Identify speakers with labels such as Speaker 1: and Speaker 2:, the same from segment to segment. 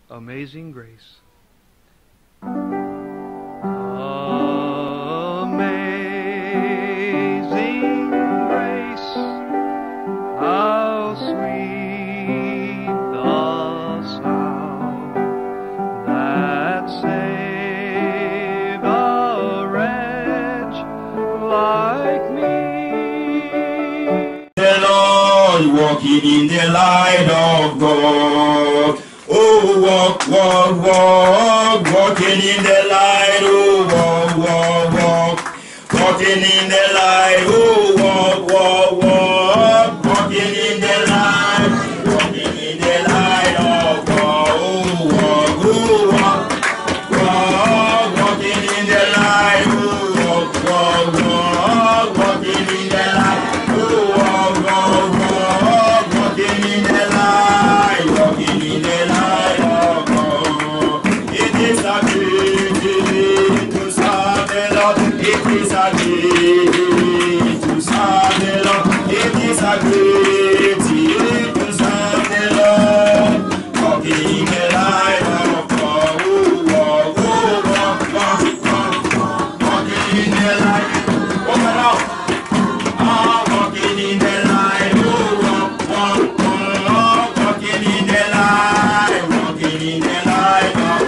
Speaker 1: Amazing Grace. Amazing grace, how sweet the sound that saved a wretch like me.
Speaker 2: The Lord walking in the light of God. Oh, walk, walk, walk, walking in the light. Oh, walk, walk, walk, walking in the light. Oh, walk, walk, walk, walking in the light. Walking in the light of God. Oh, walk, walk, walking in the light. Oh, walk, walk, walk, walking in the light. Oh, walk, walk, walk, walking in the light. Walking in the light of God. It is a great to serve the Lord. It is a great to serve the Lord. It is a great to serve the Lord. Walking in the light of God. Oh, walk, walk, walk, walk, walking in the light. Walk it out. Ah, walking in the light. Oh, walk, walk, walk, walking in the light. Walking in the light of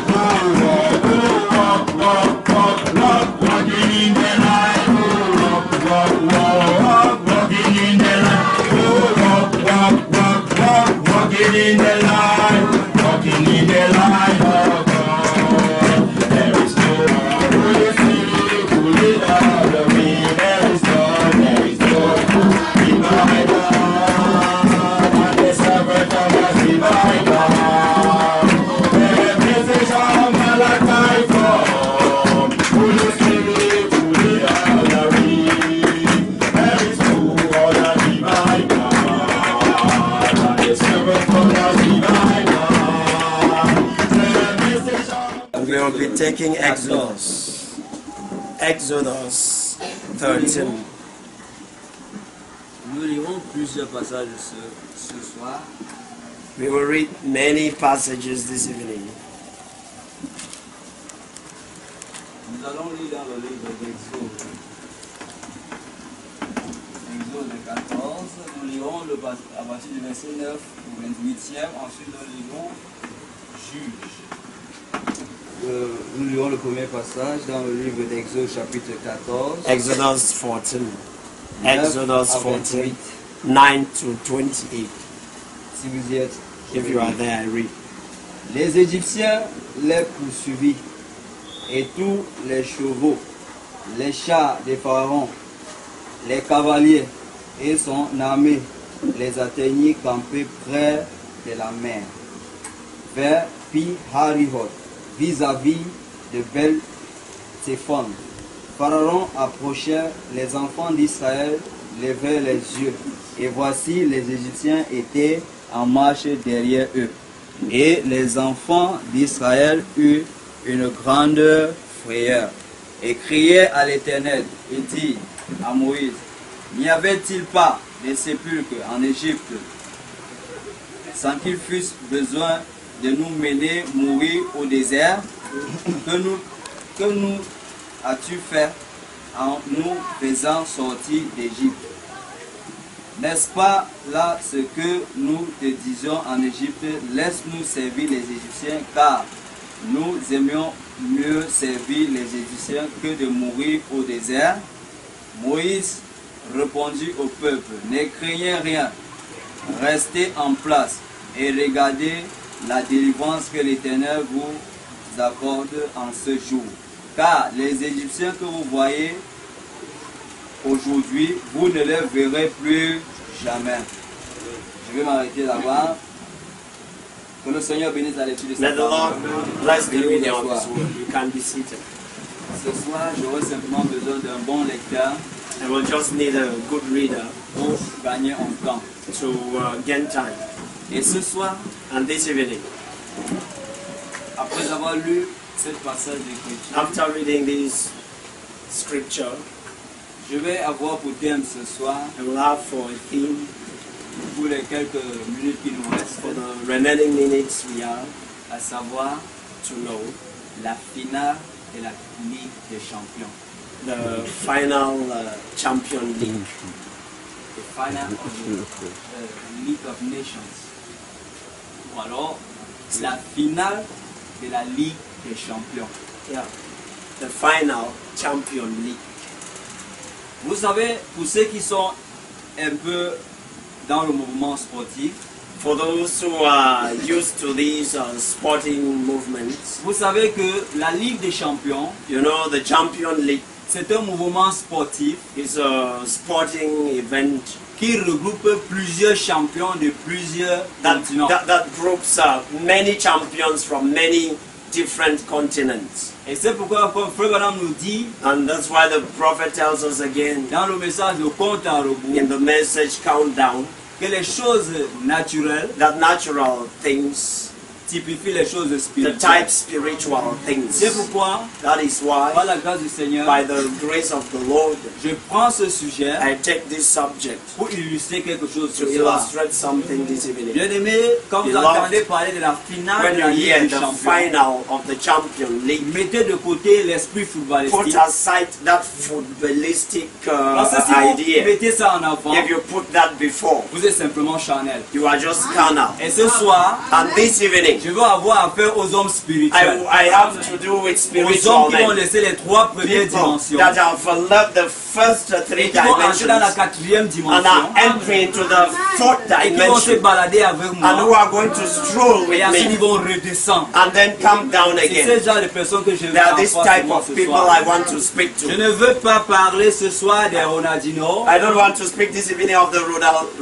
Speaker 2: oh, walk, walk, walk, walk, walk, walking in the light. Oh, walk, walk, walk, walking in the light. Oh, walk, walk, walk, walk, walking in the light. Walking in the light of God. There is no one who is fully out of me. There is no divine God. And the servant of the divine God. The message of Malachi from Holy Spirit, fully out of me. There is no other divine God. And the servant of the divine God. The message of
Speaker 3: We will be taking Exodus 13.
Speaker 4: Nous lirons plusieurs passages ce soir.
Speaker 3: We will read many passages this evening.
Speaker 4: Nous allons lire dans le livre d'Exode. Exode 14. Nous lirons à partir du verset 9 au 28e. Ensuite, nous lirons Juges. Nous lirons le premier passage dans le livre d'Exode chapitre 14.
Speaker 3: Exodus 14. Exodus 14. 9 to 28.
Speaker 4: Si vous y êtes.
Speaker 3: If you are there, I read.
Speaker 4: Les Égyptiens les poursuivirent, et tous les chevaux, les chars des pharaons, les cavaliers et son armée les atteignirent campés près de la mer, vers Pi-Harihot, vis-à-vis de Bel-Tséphon. Pharaon approchait, les enfants d'Israël levèrent les yeux, et voici les Égyptiens étaient en marche derrière eux. Et les enfants d'Israël eurent une grande frayeur, et criaient à l'Éternel, et dirent à Moïse, n'y avait-il pas de sépulcres en Égypte, sans qu'il fût besoin de nous mener mourir au désert? Que nous as-tu fait en nous faisant sortir d'Égypte? N'est-ce pas là ce que nous te disions en Égypte? Laisse-nous servir les Égyptiens, car nous aimions mieux servir les Égyptiens que de mourir au désert. Moïse répondit au peuple, ne craignez rien, restez en place et regardez la délivrance que l'Éternel vous accorde en ce jour. Car les Égyptiens que vous voyez aujourd'hui, vous ne les verrez plus jamais. Je vais m'arrêter là-bas. Que le Seigneur bénisse la lecture de
Speaker 3: May
Speaker 4: sa
Speaker 3: the Lord
Speaker 4: parole.
Speaker 3: bless the reading of His word. You can be seated.
Speaker 4: Ce soir, j'aurai simplement besoin d'un bon lecteur
Speaker 3: I will just need a good reader
Speaker 4: pour gagner en temps.
Speaker 3: to gain time.
Speaker 4: Et ce soir,
Speaker 3: And this evening,
Speaker 4: après avoir lu ce passage d'écriture,
Speaker 3: after reading this scripture,
Speaker 4: je vais avoir pour thème ce soir,
Speaker 3: I will have for a theme
Speaker 4: pour les quelques minutes qui nous restent,
Speaker 3: for the remaining minutes we have,
Speaker 4: à savoir
Speaker 3: to know
Speaker 4: la finale de la Ligue des Champions.
Speaker 3: the final Champion League.
Speaker 4: The final of the League of Nations. Ou alors la finale de la Ligue des Champions.
Speaker 3: Yeah, the final Champion League.
Speaker 4: Vous savez, pour ceux qui sont un peu dans le mouvement sportif,
Speaker 3: For those who are used to these sporting movements,
Speaker 4: vous savez que la Ligue des Champions,
Speaker 3: you know the Champion League
Speaker 4: c'est un mouvement sportif
Speaker 3: is a sporting event
Speaker 4: qui regroupe plusieurs champions de plusieurs continents.
Speaker 3: that groups many champions from many different continents.
Speaker 4: Et c'est pourquoi, comme Frère Branham nous dit,
Speaker 3: And that's why the prophet tells us again
Speaker 4: dans le message de compte à rebours,
Speaker 3: in the message countdown
Speaker 4: que les choses naturelles
Speaker 3: that natural things,
Speaker 4: typifient les choses
Speaker 3: the
Speaker 4: spirituelles.
Speaker 3: type spiritual things.
Speaker 4: C'est pourquoi,
Speaker 3: That is
Speaker 4: par
Speaker 3: why,
Speaker 4: la grâce du Seigneur,
Speaker 3: by the grace of the Lord,
Speaker 4: je prends ce sujet
Speaker 3: I take this subject
Speaker 4: pour illustrer quelque chose
Speaker 3: to
Speaker 4: ce soir.
Speaker 3: illustrate something this evening.
Speaker 4: Bien aimé, quand vous
Speaker 3: Beloved,
Speaker 4: entendez parler de la finale
Speaker 3: When
Speaker 4: de
Speaker 3: you
Speaker 4: la Ligue
Speaker 3: hear
Speaker 4: des
Speaker 3: the
Speaker 4: Champions,
Speaker 3: final of the Champion League,
Speaker 4: mettez de côté l'esprit
Speaker 3: put
Speaker 4: footballistique.
Speaker 3: aside that footballistic
Speaker 4: Parce que si vous
Speaker 3: idea.
Speaker 4: mettez ça en avant,
Speaker 3: If you put that before,
Speaker 4: vous êtes simplement charnel.
Speaker 3: you are just carnal.
Speaker 4: Et ce soir,
Speaker 3: And this evening,
Speaker 4: je veux avoir affaire aux hommes spirituels.
Speaker 3: I have to do with
Speaker 4: Aux
Speaker 3: spiritual
Speaker 4: hommes qui ont
Speaker 3: men.
Speaker 4: laissé les trois premières
Speaker 3: People
Speaker 4: dimensions
Speaker 3: that have left the first
Speaker 4: et
Speaker 3: three
Speaker 4: qui vont entrer dans la
Speaker 3: dimensions
Speaker 4: quatrième
Speaker 3: and
Speaker 4: dimension
Speaker 3: are entering into the fourth
Speaker 4: et qui vont se
Speaker 3: dimension
Speaker 4: balader avec
Speaker 3: and who
Speaker 4: moi
Speaker 3: are going to stroll
Speaker 4: et
Speaker 3: with
Speaker 4: ensuite ils
Speaker 3: me
Speaker 4: vont redescendre.
Speaker 3: and then come down
Speaker 4: C'est
Speaker 3: again.
Speaker 4: ce genre de personnes que je veux
Speaker 3: They are
Speaker 4: en
Speaker 3: this
Speaker 4: face de
Speaker 3: type
Speaker 4: moi
Speaker 3: of
Speaker 4: ce
Speaker 3: people
Speaker 4: soir.
Speaker 3: I want to speak
Speaker 4: Je
Speaker 3: to.
Speaker 4: ne veux pas parler ce soir des Ronaldinho
Speaker 3: I don't want to speak this evening of the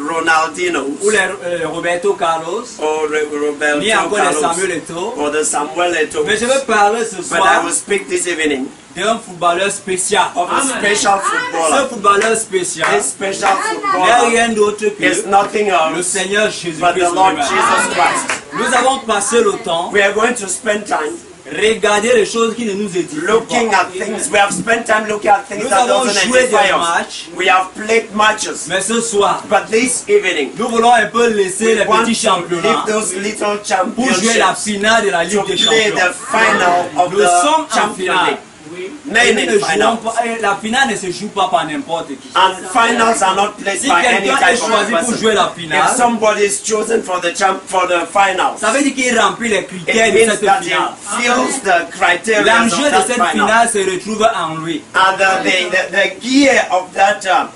Speaker 3: Ronaldinos
Speaker 4: ou les Roberto Carlos,
Speaker 3: or Roberto
Speaker 4: ni encore les
Speaker 3: Carlos
Speaker 4: Samuel Eto'o.
Speaker 3: or the Samuel Eto'o,
Speaker 4: Mais je veux parler ce
Speaker 3: but I
Speaker 4: soir
Speaker 3: will speak this evening
Speaker 4: d'un footballeur spécial.
Speaker 3: of a special
Speaker 4: Ce
Speaker 3: footballer.
Speaker 4: footballeur spécial
Speaker 3: This special
Speaker 4: n'est
Speaker 3: footballer
Speaker 4: rien d'autre
Speaker 3: is
Speaker 4: que
Speaker 3: nothing
Speaker 4: le
Speaker 3: else
Speaker 4: Seigneur
Speaker 3: but the
Speaker 4: Jésus-Christ
Speaker 3: Lord
Speaker 4: lui-même.
Speaker 3: Jesus Christ.
Speaker 4: Nous avons passé le temps
Speaker 3: We are going to spend time
Speaker 4: regarder les choses qui ne nous édifient
Speaker 3: looking
Speaker 4: pas.
Speaker 3: at things. We have spent time looking at things
Speaker 4: Nous
Speaker 3: that
Speaker 4: avons
Speaker 3: doesn't
Speaker 4: joué
Speaker 3: edify
Speaker 4: des
Speaker 3: us.
Speaker 4: matchs,
Speaker 3: We have played matches,
Speaker 4: mais ce soir,
Speaker 3: but this evening
Speaker 4: nous voulons un peu laisser les
Speaker 3: we want
Speaker 4: petits
Speaker 3: to
Speaker 4: championnats
Speaker 3: leave those little
Speaker 4: pour jouer la
Speaker 3: championships
Speaker 4: finale de la
Speaker 3: to
Speaker 4: Ligue des
Speaker 3: play
Speaker 4: Champions.
Speaker 3: the final of
Speaker 4: Nous sommes
Speaker 3: the
Speaker 4: en
Speaker 3: Champions
Speaker 4: finale.
Speaker 3: League.
Speaker 4: Et
Speaker 3: Men
Speaker 4: nous
Speaker 3: in
Speaker 4: ne jouons
Speaker 3: finals.
Speaker 4: pas- et la finale ne se joue pas par n'importe qui.
Speaker 3: And finals are not played
Speaker 4: Si
Speaker 3: by any
Speaker 4: quelqu'un est
Speaker 3: type of
Speaker 4: choisi pour
Speaker 3: person.
Speaker 4: jouer la
Speaker 3: If
Speaker 4: finale,
Speaker 3: somebody is chosen for the finals,
Speaker 4: ça veut dire qu'il remplit les
Speaker 3: it
Speaker 4: critères de
Speaker 3: means
Speaker 4: cette
Speaker 3: that
Speaker 4: finale.
Speaker 3: he fills the criteria
Speaker 4: L'enjeu
Speaker 3: of
Speaker 4: de
Speaker 3: that
Speaker 4: cette
Speaker 3: final.
Speaker 4: finale se retrouve en lui.
Speaker 3: And the gear of that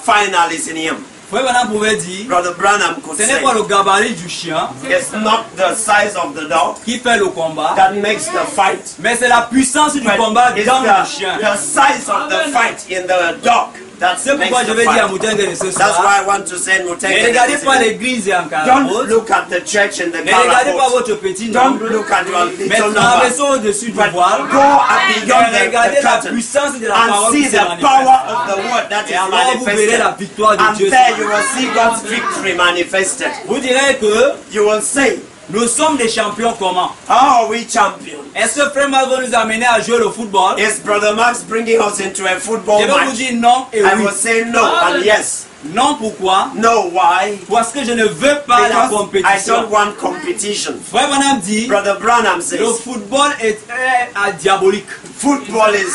Speaker 3: final is in him.
Speaker 4: Frère Branham pouvait dire,
Speaker 3: Brother Branham could
Speaker 4: ce
Speaker 3: say,
Speaker 4: n'est pas le gabarit du chien
Speaker 3: it's not the size of the dog
Speaker 4: qui fait le combat,
Speaker 3: that makes the fight,
Speaker 4: mais c'est la puissance du
Speaker 3: but
Speaker 4: combat
Speaker 3: it's
Speaker 4: dans le chien.
Speaker 3: the size of the fight in the dog that
Speaker 4: C'est
Speaker 3: makes
Speaker 4: pourquoi je
Speaker 3: the
Speaker 4: vais dire à
Speaker 3: fight.
Speaker 4: Moutengue de ce
Speaker 3: That's
Speaker 4: soir,
Speaker 3: why I want to say
Speaker 4: ne
Speaker 3: Mutenge.
Speaker 4: regardez pas l'église en
Speaker 3: Don't
Speaker 4: Carabos,
Speaker 3: look at the church in the
Speaker 4: ne regardez pas
Speaker 3: Calabos.
Speaker 4: votre petit
Speaker 3: Don't
Speaker 4: nombre,
Speaker 3: look at your
Speaker 4: mais
Speaker 3: little number.
Speaker 4: traversons au-dessus du
Speaker 3: But
Speaker 4: voile
Speaker 3: go beyond
Speaker 4: et regardez
Speaker 3: the
Speaker 4: la
Speaker 3: curtain
Speaker 4: puissance de la
Speaker 3: and
Speaker 4: parole
Speaker 3: see
Speaker 4: qui se
Speaker 3: the power
Speaker 4: manifeste.
Speaker 3: of the word that
Speaker 4: Et
Speaker 3: is
Speaker 4: alors vous verrez la
Speaker 3: manifested.
Speaker 4: victoire de
Speaker 3: And
Speaker 4: Dieu.
Speaker 3: there you will see God's victory manifested.
Speaker 4: Vous direz que
Speaker 3: You will say,
Speaker 4: nous sommes des champions comment?
Speaker 3: how are we champions?
Speaker 4: Est-ce que Frère Marc va nous amener à jouer le football?
Speaker 3: Is Brother Max bringing us into a football
Speaker 4: Je vais vous
Speaker 3: match?
Speaker 4: dire non et
Speaker 3: I
Speaker 4: oui.
Speaker 3: will say no and yes.
Speaker 4: Non, pourquoi?
Speaker 3: No, why?
Speaker 4: Parce que je ne veux pas la
Speaker 3: Because I
Speaker 4: compétition.
Speaker 3: don't want competition.
Speaker 4: Frère Branham dit,
Speaker 3: Brother Branham
Speaker 4: le
Speaker 3: says,
Speaker 4: football est diabolique.
Speaker 3: football is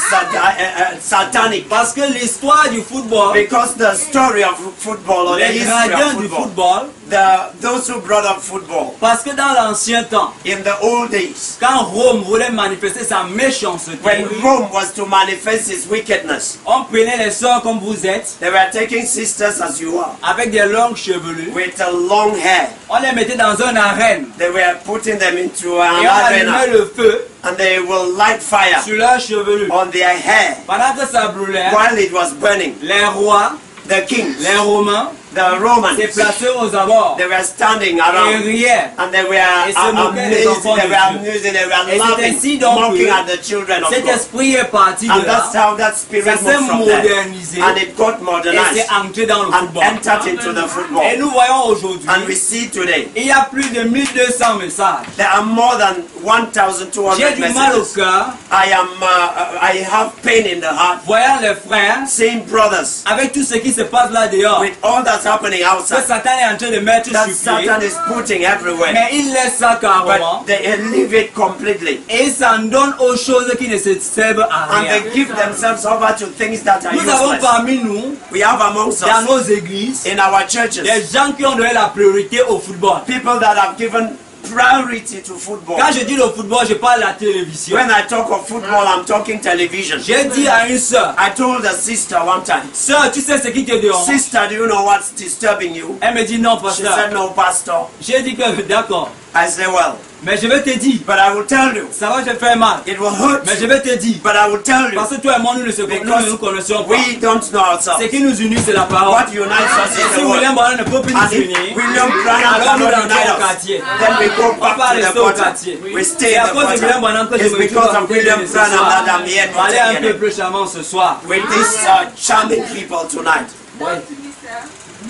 Speaker 3: satanic.
Speaker 4: Parce que l'histoire du football,
Speaker 3: Because the story of football or the
Speaker 4: les
Speaker 3: history
Speaker 4: gardiens
Speaker 3: of
Speaker 4: du
Speaker 3: football,
Speaker 4: football,
Speaker 3: those who brought up football
Speaker 4: parce que dans l'ancien temps,
Speaker 3: in the old days,
Speaker 4: quand Rome voulait manifester sa méchanceté,
Speaker 3: when Rome was to manifest its wickedness,
Speaker 4: on prenait les sœurs comme vous êtes,
Speaker 3: they were taking sisters as you are,
Speaker 4: avec des longues chevelures,
Speaker 3: with a long hair.
Speaker 4: on les mettait dans une arène
Speaker 3: They were putting them into an
Speaker 4: et on allumait
Speaker 3: arena,
Speaker 4: le feu
Speaker 3: and they will light fire
Speaker 4: sur leurs chevelures.
Speaker 3: on their hair
Speaker 4: Pendant que ça brûlait,
Speaker 3: while it was burning.
Speaker 4: les rois,
Speaker 3: The kings,
Speaker 4: les Romains,
Speaker 3: the Romans,
Speaker 4: se plaçaient aux abords
Speaker 3: they were standing
Speaker 4: et
Speaker 3: around.
Speaker 4: riaient.
Speaker 3: And they were
Speaker 4: Et se moquaient des
Speaker 3: amazed,
Speaker 4: enfants
Speaker 3: they
Speaker 4: de
Speaker 3: were
Speaker 4: Dieu.
Speaker 3: amused, they
Speaker 4: Et
Speaker 3: were
Speaker 4: c'est
Speaker 3: laughing,
Speaker 4: ainsi donc
Speaker 3: mocking
Speaker 4: que
Speaker 3: at the children of
Speaker 4: cet
Speaker 3: God.
Speaker 4: esprit est parti de
Speaker 3: And
Speaker 4: là,
Speaker 3: that's how that spirit
Speaker 4: ça s'est
Speaker 3: moved from there.
Speaker 4: modernisé
Speaker 3: And it got
Speaker 4: et
Speaker 3: modernized
Speaker 4: s'est entré dans le
Speaker 3: and
Speaker 4: football.
Speaker 3: entered into the
Speaker 4: Et
Speaker 3: football.
Speaker 4: nous voyons aujourd'hui,
Speaker 3: And we see today,
Speaker 4: il y a plus de 1200 messages.
Speaker 3: there are more than 1,200
Speaker 4: J'ai du mal au
Speaker 3: messages.
Speaker 4: cœur,
Speaker 3: I have pain in the heart,
Speaker 4: voyant les frères,
Speaker 3: seeing brothers
Speaker 4: avec tout ce qui se passe là dehors,
Speaker 3: with all that's happening
Speaker 4: que
Speaker 3: outside,
Speaker 4: Satan est en train de mettre
Speaker 3: that
Speaker 4: sur pied,
Speaker 3: Satan is putting everywhere,
Speaker 4: mais il laisse ça carrément
Speaker 3: but they leave it completely.
Speaker 4: et ils s'en donnent aux choses qui ne se servent à
Speaker 3: And
Speaker 4: rien.
Speaker 3: they give themselves over to things that are
Speaker 4: Nous avons
Speaker 3: useless.
Speaker 4: parmi nous,
Speaker 3: We have amongst
Speaker 4: dans
Speaker 3: us,
Speaker 4: nos églises,
Speaker 3: in our churches,
Speaker 4: des gens qui ont donné la priorité au football.
Speaker 3: people that have given priority to football.
Speaker 4: Quand je dis le football, je parle de la télévision.
Speaker 3: When I talk of football, I'm talking television.
Speaker 4: J'ai dit à une sœur,
Speaker 3: I told a sister one time,
Speaker 4: sœur, tu sais ce qui te dérange?
Speaker 3: sister, do you know what's disturbing you?
Speaker 4: Elle me dit non,
Speaker 3: She
Speaker 4: pasteur.
Speaker 3: said, no, pastor.
Speaker 4: J'ai dit que d'accord,
Speaker 3: I said, well,
Speaker 4: mais je vais te dire,
Speaker 3: but I will tell you.
Speaker 4: ça va te faire mal.
Speaker 3: It will hurt,
Speaker 4: Mais je vais te dire,
Speaker 3: but I will tell you.
Speaker 4: parce que toi et moi, nous ne nous connaissons pas.
Speaker 3: We don't know
Speaker 4: Ce
Speaker 3: ourselves.
Speaker 4: qui nous unit, c'est la parole.
Speaker 3: What unites us
Speaker 4: Et
Speaker 3: is
Speaker 4: si
Speaker 3: the
Speaker 4: William
Speaker 3: word.
Speaker 4: Branham ne peut plus
Speaker 3: And
Speaker 4: nous unir,
Speaker 3: if William Branham
Speaker 4: alors nous
Speaker 3: cannot
Speaker 4: rentrons
Speaker 3: unite
Speaker 4: au
Speaker 3: us,
Speaker 4: quartier.
Speaker 3: then we go
Speaker 4: On va
Speaker 3: back to the
Speaker 4: rester au
Speaker 3: bottom.
Speaker 4: quartier.
Speaker 3: We stay
Speaker 4: C'est à
Speaker 3: at the
Speaker 4: cause de William Branham que
Speaker 3: bottom.
Speaker 4: je
Speaker 3: It's
Speaker 4: me trouve
Speaker 3: because
Speaker 4: à
Speaker 3: of
Speaker 4: côté
Speaker 3: William
Speaker 4: de ce
Speaker 3: Branham
Speaker 4: soir.
Speaker 3: that I'm here
Speaker 4: Parler un peu
Speaker 3: today
Speaker 4: plus charmant ce soir.
Speaker 3: with these charming people tonight.
Speaker 4: Ouais.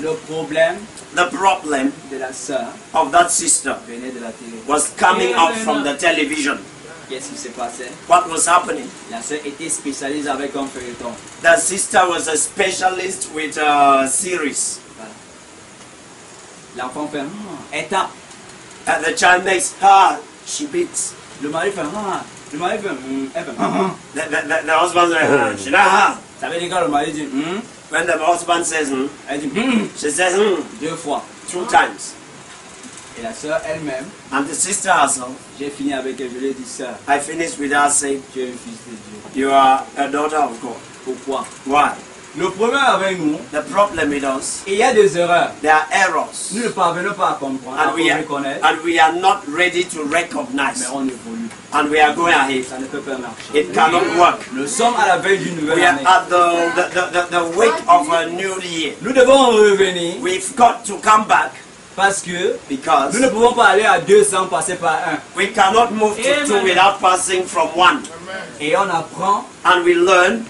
Speaker 4: Le problème
Speaker 3: The problem
Speaker 4: de la sœur
Speaker 3: of that sister
Speaker 4: venait de la télé.
Speaker 3: was coming out from the television.
Speaker 4: Qu'est-ce qui s'est passé?
Speaker 3: What was happening?
Speaker 4: La sœur était spécialisée avec un feuilleton.
Speaker 3: The sister was a specialist with a series.
Speaker 4: L'enfant fait elle tape.
Speaker 3: And the child makes her, she beats.
Speaker 4: Le mari fait le mari fait elle fait
Speaker 3: The husband says, she does.
Speaker 4: Ça veut dire quand le mari dit
Speaker 3: When the husband says,
Speaker 4: elle dit
Speaker 3: she says,
Speaker 4: 2 fois.
Speaker 3: 2 times.
Speaker 4: Et la sœur elle-même,
Speaker 3: And the sister herself,
Speaker 4: j'ai fini avec elle, je lui ai dit sœur,
Speaker 3: I finished with her saying,
Speaker 4: tu es un fils de Dieu.
Speaker 3: you are a daughter of God.
Speaker 4: Pourquoi?
Speaker 3: Why?
Speaker 4: Le problème avec nous,
Speaker 3: The problem with us,
Speaker 4: il y a des erreurs.
Speaker 3: there are errors.
Speaker 4: Nous ne parvenons pas à comprendre, à reconnaître,
Speaker 3: and we are not ready to
Speaker 4: mais
Speaker 3: recognize.
Speaker 4: on évolue.
Speaker 3: And we are going ahead.
Speaker 4: Ça ne peut pas marcher.
Speaker 3: It cannot work.
Speaker 4: Nous sommes à la veille d'une nouvelle
Speaker 3: We are
Speaker 4: année.
Speaker 3: at the wake of a new year.
Speaker 4: Nous devons revenir
Speaker 3: We've got to come back
Speaker 4: parce que
Speaker 3: because
Speaker 4: nous ne pouvons pas aller à 2 sans passer par 1.
Speaker 3: we cannot move to 2 without passing from 1.
Speaker 4: Et on apprend
Speaker 3: And we learn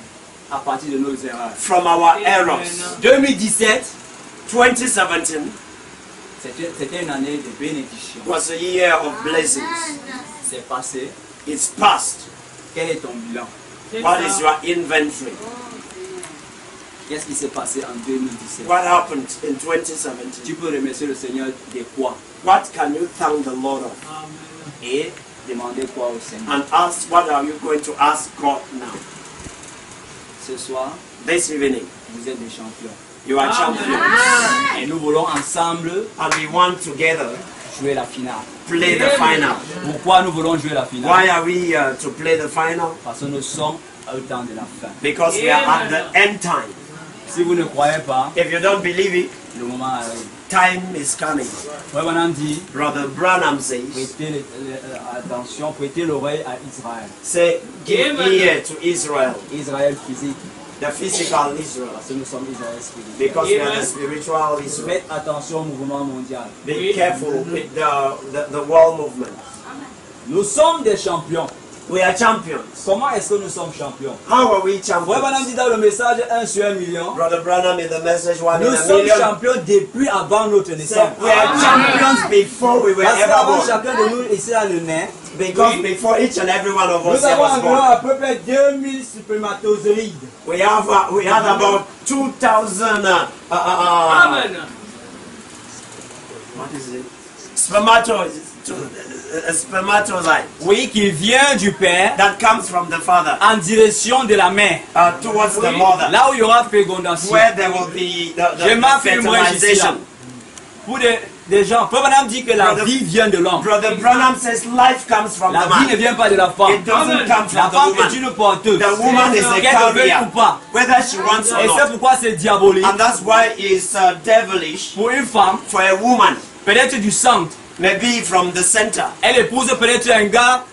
Speaker 4: à partir de nos erreurs.
Speaker 3: from our errors.
Speaker 4: 2017,
Speaker 3: 2017
Speaker 4: c'était une année de bénédiction.
Speaker 3: was a year of blessings.
Speaker 4: C'est passé.
Speaker 3: It's past.
Speaker 4: Quel est ton bilan?
Speaker 3: What is your inventory?
Speaker 4: Qu'est-ce qui s'est passé en 2017?
Speaker 3: What happened in 2017?
Speaker 4: Tu peux remercier le Seigneur de quoi?
Speaker 3: What can you thank the Lord of?
Speaker 4: Et demander quoi au Seigneur?
Speaker 3: And ask, what are you going to ask God now?
Speaker 4: Ce soir,
Speaker 3: This evening,
Speaker 4: vous êtes des champions.
Speaker 3: you are champions.
Speaker 4: Et nous voulons ensemble
Speaker 3: And we want together
Speaker 4: jouer la finale.
Speaker 3: play the final.
Speaker 4: Pourquoi nous voulons jouer la finale?
Speaker 3: Why are we to play the final?
Speaker 4: Parce que nous sommes au temps de la fin.
Speaker 3: Because we are at the end time.
Speaker 4: Si vous ne croyez pas,
Speaker 3: If you don't believe it,
Speaker 4: le moment arrive.
Speaker 3: time is coming.
Speaker 4: Frère Branham dit,
Speaker 3: Brother Branham says,
Speaker 4: prêtez attention, prêtez l'oreille à Israël.
Speaker 3: say, give ear to Israel,
Speaker 4: Israël physique,
Speaker 3: the physical Israel,
Speaker 4: parce que nous sommes Israël spirituel.
Speaker 3: because we are the spiritual Israel.
Speaker 4: Faites attention au mouvement mondial.
Speaker 3: Be careful with the world movement.
Speaker 4: Nous sommes des champions.
Speaker 3: We are champions.
Speaker 4: Comment est-ce que nous sommes champions?
Speaker 3: How are we
Speaker 4: Frère Branham
Speaker 3: champions?
Speaker 4: dit dans le message 1 sur 1 million,
Speaker 3: Brother Branham in the message 1 in
Speaker 4: nous
Speaker 3: a
Speaker 4: sommes
Speaker 3: million.
Speaker 4: champions depuis avant notre
Speaker 3: Said,
Speaker 4: naissance.
Speaker 3: we are champions before we were
Speaker 4: Parce
Speaker 3: ever
Speaker 4: qu'avant
Speaker 3: born.
Speaker 4: chacun de nous ici à le nez,
Speaker 3: Because before each and every one of us
Speaker 4: nous avons
Speaker 3: was
Speaker 4: environ
Speaker 3: born,
Speaker 4: à peu près 2000 spermatozoïdes.
Speaker 3: we had about 2,000 what is it? Spermatozoites
Speaker 4: Oui, qui vient du Père
Speaker 3: that comes from the father
Speaker 4: en direction de la mère.
Speaker 3: towards the mother,
Speaker 4: Là où il y aura fécondation.
Speaker 3: where there will be
Speaker 4: Je
Speaker 3: the
Speaker 4: m'appelle
Speaker 3: fertilization.
Speaker 4: Pour des gens, Frère Branham dit que la
Speaker 3: Brother-
Speaker 4: vie vient de l'homme.
Speaker 3: Brother Branham says life comes from
Speaker 4: La
Speaker 3: the
Speaker 4: vie ne
Speaker 3: man.
Speaker 4: vient pas de la femme.
Speaker 3: It doesn't come
Speaker 4: La
Speaker 3: from the
Speaker 4: femme est
Speaker 3: woman.
Speaker 4: une porteuse.
Speaker 3: The woman is a
Speaker 4: Qu'elle le veuille
Speaker 3: carrier,
Speaker 4: ou pas.
Speaker 3: whether she wants or
Speaker 4: Et c'est
Speaker 3: not.
Speaker 4: pourquoi c'est diabolique.
Speaker 3: And that's why it's devilish
Speaker 4: Pour une femme,
Speaker 3: for a woman,
Speaker 4: peut-être du centre,
Speaker 3: maybe from the center.
Speaker 4: elle épouse peut-être un gars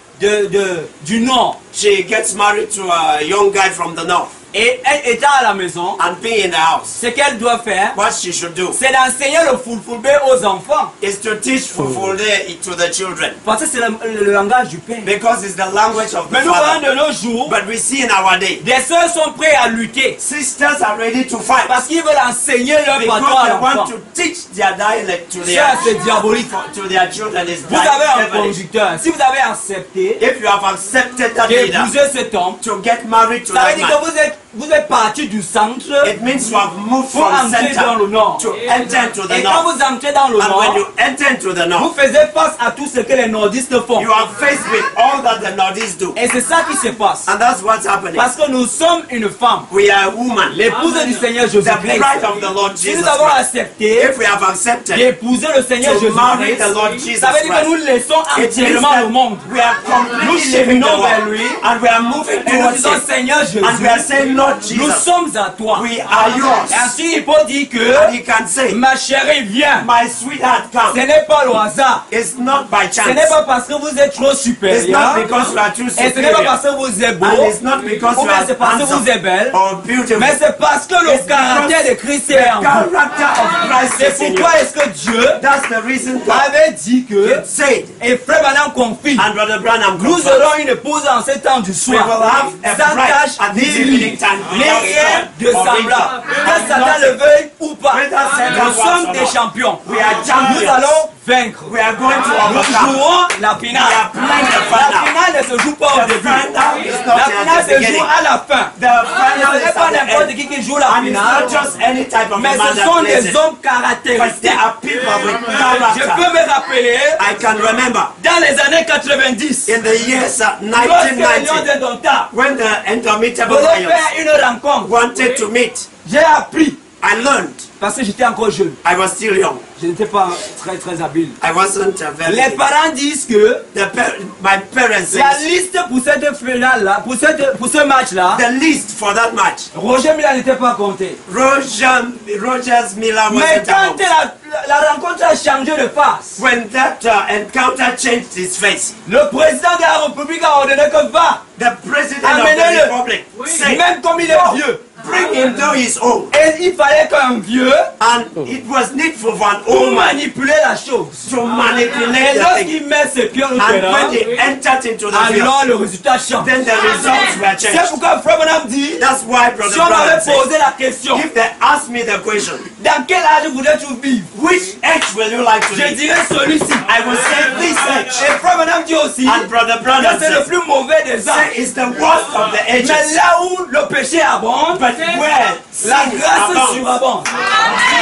Speaker 4: du nord.
Speaker 3: She gets married to a young guy from the north
Speaker 4: Et elle étant à la maison,
Speaker 3: and be in the house.
Speaker 4: ce qu'elle doit faire,
Speaker 3: What she should do
Speaker 4: c'est d'enseigner le fulfulbe aux enfants.
Speaker 3: is to teach fulfulde to the children,
Speaker 4: Parce que c'est le langage du Père.
Speaker 3: because it's the language of the
Speaker 4: Mais nous voyons
Speaker 3: father.
Speaker 4: de nos jours,
Speaker 3: But we see in our day,
Speaker 4: des sœurs sont prêtes à lutter.
Speaker 3: sisters are ready to fight
Speaker 4: Parce qu'ils veulent enseigner leur
Speaker 3: because
Speaker 4: patron à
Speaker 3: they
Speaker 4: l'enfant.
Speaker 3: want to teach their dialect to
Speaker 4: Ça, c'est diabolique.
Speaker 3: to their children. It's
Speaker 4: Vous avez un
Speaker 3: devilish.
Speaker 4: conducteur. Si vous avez accepté
Speaker 3: If you have accepted that leader
Speaker 4: d'épouser cet homme,
Speaker 3: to get married to
Speaker 4: ça veut
Speaker 3: that
Speaker 4: dire
Speaker 3: man,
Speaker 4: que vous êtes vous êtes parti du centre
Speaker 3: It means you have moved
Speaker 4: pour
Speaker 3: from
Speaker 4: entrer dans le
Speaker 3: center
Speaker 4: nord.
Speaker 3: to enter into the
Speaker 4: Et quand
Speaker 3: north.
Speaker 4: vous entrez dans le
Speaker 3: And when
Speaker 4: nord,
Speaker 3: you enter into the
Speaker 4: vous
Speaker 3: north,
Speaker 4: faisiez face à tout ce que les nordistes font.
Speaker 3: you are faced with all that the Nordics do.
Speaker 4: Et c'est ça qui se passe.
Speaker 3: And that's what's happening.
Speaker 4: Parce que nous sommes une femme,
Speaker 3: We are a woman.
Speaker 4: l'épouse du Seigneur
Speaker 3: The
Speaker 4: Jésus-Christ.
Speaker 3: bride of the Lord
Speaker 4: Si
Speaker 3: Jesus
Speaker 4: nous avons
Speaker 3: Christ.
Speaker 4: accepté
Speaker 3: If we have accepted
Speaker 4: d'épouser le Seigneur
Speaker 3: to marry
Speaker 4: Jésus-Christ,
Speaker 3: the Lord Jesus
Speaker 4: ça veut dire que nous
Speaker 3: Christ,
Speaker 4: laissons
Speaker 3: it means
Speaker 4: entièrement le monde.
Speaker 3: that we are
Speaker 4: Nous
Speaker 3: completely leaving the
Speaker 4: cheminons vers
Speaker 3: world
Speaker 4: lui
Speaker 3: and we are moving
Speaker 4: et nous
Speaker 3: towards
Speaker 4: disons
Speaker 3: him.
Speaker 4: Seigneur
Speaker 3: And we are
Speaker 4: Jésus,
Speaker 3: saying, Lord
Speaker 4: nous
Speaker 3: Jesus,
Speaker 4: sommes à toi.
Speaker 3: we are yours.
Speaker 4: Et ainsi il faut dire
Speaker 3: And
Speaker 4: que
Speaker 3: he can say,
Speaker 4: ma chérie viens.
Speaker 3: my sweetheart,
Speaker 4: Ce
Speaker 3: come.
Speaker 4: n'est pas le hasard.
Speaker 3: It's not by
Speaker 4: Ce n'est
Speaker 3: chance.
Speaker 4: pas parce que vous êtes trop
Speaker 3: It's
Speaker 4: supérieur.
Speaker 3: not because you are too
Speaker 4: Et ce n'est pas
Speaker 3: superior.
Speaker 4: parce que vous êtes beau.
Speaker 3: And it's not because
Speaker 4: Ou
Speaker 3: you
Speaker 4: bien
Speaker 3: are
Speaker 4: c'est parce que vous
Speaker 3: handsome
Speaker 4: êtes belle.
Speaker 3: or beautiful.
Speaker 4: Mais c'est parce que le
Speaker 3: It's
Speaker 4: caractère de Christ est en vous.
Speaker 3: Character of Christ
Speaker 4: C'est
Speaker 3: is in you.
Speaker 4: pourquoi est-ce que Dieu
Speaker 3: That's the reason God
Speaker 4: avait dit que,
Speaker 3: said,
Speaker 4: et Frère Branham confie,
Speaker 3: and Brother Branham
Speaker 4: nous
Speaker 3: confirmed,
Speaker 4: aurons une épouse en ce temps du
Speaker 3: we
Speaker 4: soir,
Speaker 3: will have a
Speaker 4: sans
Speaker 3: bride
Speaker 4: tâche
Speaker 3: at
Speaker 4: ni
Speaker 3: this
Speaker 4: lui,
Speaker 3: evening time
Speaker 4: ni
Speaker 3: without
Speaker 4: rien de
Speaker 3: spot or
Speaker 4: semblable.
Speaker 3: wrinkle.
Speaker 4: Que Satan le veuille ou pas,
Speaker 3: Whether Satan
Speaker 4: nous
Speaker 3: wants
Speaker 4: sommes
Speaker 3: or
Speaker 4: des
Speaker 3: not.
Speaker 4: champions.
Speaker 3: We are
Speaker 4: Nous
Speaker 3: champions.
Speaker 4: allons vaincre.
Speaker 3: We are going to
Speaker 4: Nous
Speaker 3: overcome.
Speaker 4: jouerons la
Speaker 3: We
Speaker 4: finale.
Speaker 3: are playing the
Speaker 4: La
Speaker 3: final.
Speaker 4: finale ne se joue pas au
Speaker 3: The
Speaker 4: début.
Speaker 3: final is
Speaker 4: La
Speaker 3: not
Speaker 4: finale
Speaker 3: at the
Speaker 4: se
Speaker 3: beginning.
Speaker 4: joue à la fin.
Speaker 3: The final
Speaker 4: Ce
Speaker 3: is
Speaker 4: n'est pas
Speaker 3: at the
Speaker 4: n'importe
Speaker 3: end.
Speaker 4: qui joue la
Speaker 3: And it's
Speaker 4: finale,
Speaker 3: not just any type of
Speaker 4: mais
Speaker 3: a man
Speaker 4: ce
Speaker 3: that
Speaker 4: sont
Speaker 3: plays
Speaker 4: des
Speaker 3: it.
Speaker 4: hommes
Speaker 3: But there
Speaker 4: caractéristiques.
Speaker 3: are people with
Speaker 4: Je
Speaker 3: character.
Speaker 4: peux me rappeler,
Speaker 3: I can remember
Speaker 4: dans les années 90,
Speaker 3: in the years
Speaker 4: lorsque les Lions
Speaker 3: 1990
Speaker 4: de Donta
Speaker 3: when the Indomitable
Speaker 4: voulaient
Speaker 3: Lions
Speaker 4: faire une rencontre,
Speaker 3: wanted to meet,
Speaker 4: j'ai appris,
Speaker 3: I learned.
Speaker 4: parce que j'étais encore jeune,
Speaker 3: I was still young.
Speaker 4: je n'étais pas très habile.
Speaker 3: I wasn't very.
Speaker 4: Les parents disent que
Speaker 3: My parents said
Speaker 4: la liste pour cette finale-là, pour ce match-là,
Speaker 3: the list for that match.
Speaker 4: Roger Mila n'était pas compté.
Speaker 3: Rogers Miller
Speaker 4: Mais
Speaker 3: wasn't
Speaker 4: quand
Speaker 3: amongst.
Speaker 4: la rencontre a changé de face,
Speaker 3: When that encounter changed his face,
Speaker 4: le président de la République a ordonné que va,
Speaker 3: the president of
Speaker 4: Amenez-le.
Speaker 3: the republic said,
Speaker 4: même comme il est vieux.
Speaker 3: bring him though he's old.
Speaker 4: Et il fallait qu'un vieux
Speaker 3: And it was needful for an
Speaker 4: pour
Speaker 3: old man
Speaker 4: manipuler la chose.
Speaker 3: to manipulate
Speaker 4: Et
Speaker 3: the thing.
Speaker 4: lorsqu'il met ses pieds au
Speaker 3: And
Speaker 4: terrain,
Speaker 3: when they entered into the field,
Speaker 4: alors le résultat change.
Speaker 3: then the results were
Speaker 4: C'est
Speaker 3: changed.
Speaker 4: pourquoi Frère Branham dit,
Speaker 3: That's why Brother
Speaker 4: si on
Speaker 3: Branham
Speaker 4: m'avait
Speaker 3: said,
Speaker 4: posé la question,
Speaker 3: if they ask me the question,
Speaker 4: dans quel âge voudrais-tu vivre?
Speaker 3: which age will you like to
Speaker 4: Je
Speaker 3: live?
Speaker 4: dirais celui-ci.
Speaker 3: I will say this age.
Speaker 4: Et Frère Branham dit aussi
Speaker 3: And Brother
Speaker 4: que
Speaker 3: Branham
Speaker 4: c'est le
Speaker 3: says,
Speaker 4: plus mauvais des âges.
Speaker 3: say it's the worst of the
Speaker 4: Mais
Speaker 3: ages.
Speaker 4: là où le péché abonde,
Speaker 3: But where
Speaker 4: la
Speaker 3: sin
Speaker 4: grâce
Speaker 3: abounds,
Speaker 4: surabonde.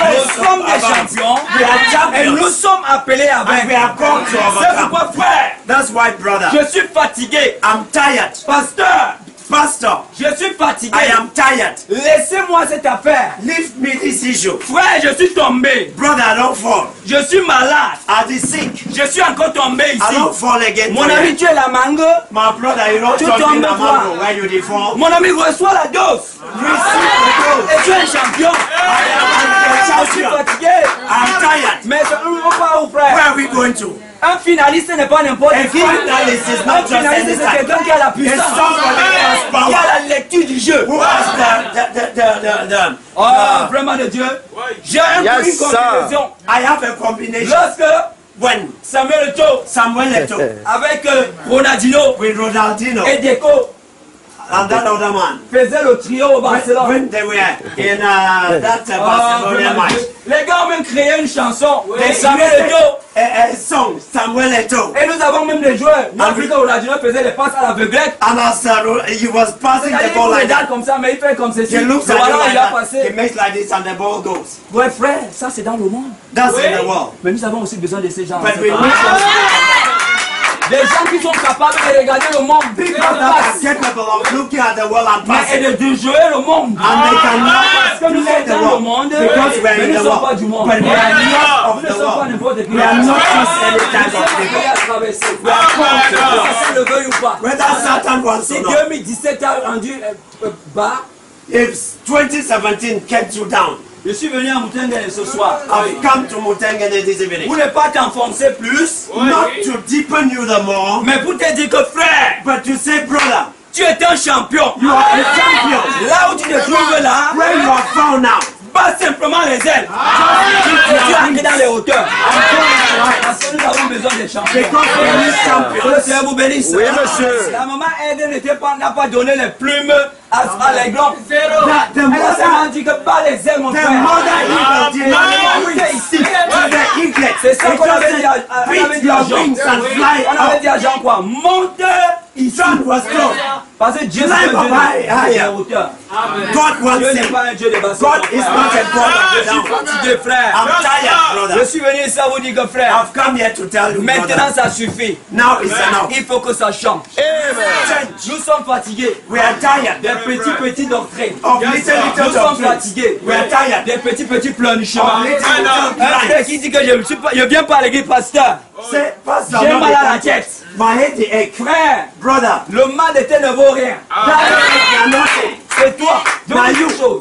Speaker 4: Nous sommes des champions
Speaker 3: we are
Speaker 4: et nous
Speaker 3: champions.
Speaker 4: sommes appelés à
Speaker 3: And we
Speaker 4: vaincre.
Speaker 3: are called to
Speaker 4: C'est
Speaker 3: overcome.
Speaker 4: pourquoi, frère,
Speaker 3: That's why, brother,
Speaker 4: je suis fatigué.
Speaker 3: I'm tired.
Speaker 4: Pasteur,
Speaker 3: Pastor,
Speaker 4: je suis fatigué.
Speaker 3: I am tired.
Speaker 4: Laissez-moi cette affaire.
Speaker 3: Leave me this issue.
Speaker 4: Frère, je suis tombé.
Speaker 3: Brother, don't fall.
Speaker 4: Je suis malade.
Speaker 3: I'll be sick.
Speaker 4: Je suis encore tombé
Speaker 3: I
Speaker 4: ici.
Speaker 3: don't fall again.
Speaker 4: Mon ami, tu es la mangue.
Speaker 3: My brother, you don't
Speaker 4: Tu
Speaker 3: talk in
Speaker 4: tombes
Speaker 3: the
Speaker 4: quoi?
Speaker 3: mango where you dey fall.
Speaker 4: Mon ami, reçois la dose.
Speaker 3: Receive the dose.
Speaker 4: Et tu es un champion.
Speaker 3: I am
Speaker 4: Je suis
Speaker 3: the champion.
Speaker 4: fatigué.
Speaker 3: I'm tired.
Speaker 4: Mais on va où, frère?
Speaker 3: Where are we going to?
Speaker 4: Un finaliste n'est pas n'importe
Speaker 3: A
Speaker 4: qui.
Speaker 3: finalist is
Speaker 4: Un
Speaker 3: not just
Speaker 4: finaliste,
Speaker 3: any
Speaker 4: c'est
Speaker 3: type.
Speaker 4: quelqu'un qui a la
Speaker 3: It's
Speaker 4: puissance.
Speaker 3: somebody who has
Speaker 4: Qui
Speaker 3: power.
Speaker 4: a la lecture du jeu.
Speaker 3: Who has the
Speaker 4: Oh, vraiment de Dieu. J'ai une
Speaker 5: Yes,
Speaker 4: combinaison.
Speaker 3: I have a combination.
Speaker 4: Lorsque
Speaker 3: When
Speaker 4: Samuel Eto'o
Speaker 3: Samuel Eto'o
Speaker 4: avec Ronaldinho
Speaker 3: with Ronaldinho
Speaker 4: et Deco
Speaker 3: and that other man,
Speaker 4: faisait le trio au Barcelone.
Speaker 3: when they were in that
Speaker 4: Oh,
Speaker 3: Barcelona
Speaker 4: vraiment
Speaker 3: match,
Speaker 4: de Dieu. Les gars ont même créé une chanson
Speaker 3: they
Speaker 4: de Samuel
Speaker 3: created
Speaker 4: Eto'o.
Speaker 3: a song, Samuel Eto'o.
Speaker 4: Et nous avons même des joueurs. Nous avons vu que Ronaldinho faisait les passes à l'aveuglette.
Speaker 3: And as he was passing
Speaker 4: C'est-à-dire
Speaker 3: the
Speaker 4: qu'il
Speaker 3: ball like
Speaker 4: regarde
Speaker 3: that,
Speaker 4: comme ça, mais il fait comme ceci.
Speaker 3: he looks
Speaker 4: Le
Speaker 3: at it
Speaker 4: ballon,
Speaker 3: like
Speaker 4: il a
Speaker 3: that, he
Speaker 4: passé.
Speaker 3: makes like this and the ball goes.
Speaker 4: Ouais, frère, ça c'est dans le monde.
Speaker 3: That's in the world.
Speaker 4: Mais nous avons aussi besoin de ces gens.
Speaker 3: But we need some
Speaker 4: Des gens qui sont capables de regarder le monde.
Speaker 3: people that are capable of looking at the world and
Speaker 4: Et
Speaker 3: passing.
Speaker 4: de jouer le monde.
Speaker 3: And they can
Speaker 4: Parce que nous
Speaker 3: play
Speaker 4: sommes
Speaker 3: the
Speaker 4: dans le
Speaker 3: world
Speaker 4: monde.
Speaker 3: because we are
Speaker 4: Mais
Speaker 3: in
Speaker 4: nous ne
Speaker 3: the
Speaker 4: sommes pas
Speaker 3: world.
Speaker 4: du monde.
Speaker 3: But we are not of
Speaker 4: Nous ne
Speaker 3: the
Speaker 4: sommes pas
Speaker 3: world.
Speaker 4: n'importe qui.
Speaker 3: We are not just any type of
Speaker 4: Nous
Speaker 3: people.
Speaker 4: sommes à traverser.
Speaker 3: We are called to
Speaker 4: Que
Speaker 3: God.
Speaker 4: Satan le veuille ou pas.
Speaker 3: Whether Satan wants
Speaker 4: Si
Speaker 3: or not.
Speaker 4: 2017 a rendu bas,
Speaker 3: If 2017 kept you down,
Speaker 4: je suis venu à Moutengene ce soir.
Speaker 3: I've come to Mutengene this evening.
Speaker 4: Pour ne pas t'enfoncer plus,
Speaker 3: Not to deepen you the more,
Speaker 4: mais pour te dire que frère,
Speaker 3: but to say, brother,
Speaker 4: tu es un champion.
Speaker 3: you are a champion.
Speaker 4: Là où tu te trouves là,
Speaker 3: Where you are found now,
Speaker 4: bats simplement les ailes. Et tu arrives dans les hauteurs. Parce que nous avons besoin des champions.
Speaker 3: because we need
Speaker 4: Que
Speaker 3: champions.
Speaker 4: le Seigneur vous bénisse.
Speaker 5: Oui, monsieur.
Speaker 4: La maman Eden n'a pas donné les plumes à l'aiglon.
Speaker 3: The
Speaker 4: Elle a
Speaker 3: mother,
Speaker 4: seulement dit que pas les ailes, mon
Speaker 3: the
Speaker 4: frère.
Speaker 3: mother eagle did not
Speaker 4: Oui,
Speaker 3: wings
Speaker 4: ici.
Speaker 3: to the eaglet.
Speaker 4: C'est ça
Speaker 3: It
Speaker 4: qu'on avait
Speaker 3: just
Speaker 4: dit
Speaker 3: said,
Speaker 4: on avait
Speaker 3: beat
Speaker 4: dit à
Speaker 3: your
Speaker 4: Jean.
Speaker 3: wings and fly
Speaker 4: On avait dit
Speaker 3: up.
Speaker 4: à Jean quoi? Monte ici.
Speaker 3: John was told,
Speaker 4: Parce que Dieu,
Speaker 3: Climb
Speaker 4: c'est un
Speaker 3: up higher.
Speaker 4: Dieu de hauteur.
Speaker 3: God wants
Speaker 4: Dieu n'est
Speaker 3: it.
Speaker 4: pas un Dieu de basse.
Speaker 3: God is not a God of
Speaker 4: Je suis
Speaker 3: down.
Speaker 4: fatigué, frère.
Speaker 3: I'm tired,
Speaker 4: Je
Speaker 3: brother.
Speaker 4: suis venu ici à vous dire que, frère,
Speaker 3: I've come here to tell you,
Speaker 4: maintenant
Speaker 3: brother.
Speaker 4: ça suffit.
Speaker 3: Now it's enough.
Speaker 4: Il faut que ça change.
Speaker 3: Change.
Speaker 4: Nous sommes fatigués
Speaker 3: We are tired
Speaker 4: des petits doctrines.
Speaker 3: of little
Speaker 4: Nous sommes
Speaker 3: doctrines.
Speaker 4: fatigués
Speaker 3: We are tired
Speaker 4: des petits pleurnichements.
Speaker 3: of little
Speaker 4: Un frère
Speaker 3: lies.
Speaker 4: qui dit que je viens pas à l'église, pasteur.
Speaker 3: Say, Pastor,
Speaker 4: J'ai
Speaker 3: not
Speaker 4: mal à la
Speaker 3: the
Speaker 4: tête.
Speaker 3: my head ache.
Speaker 4: Frère,
Speaker 3: Brother,
Speaker 4: le mal de terre ne vaut rien.
Speaker 3: that is nothing.
Speaker 4: C'est toi. Donc, une chose.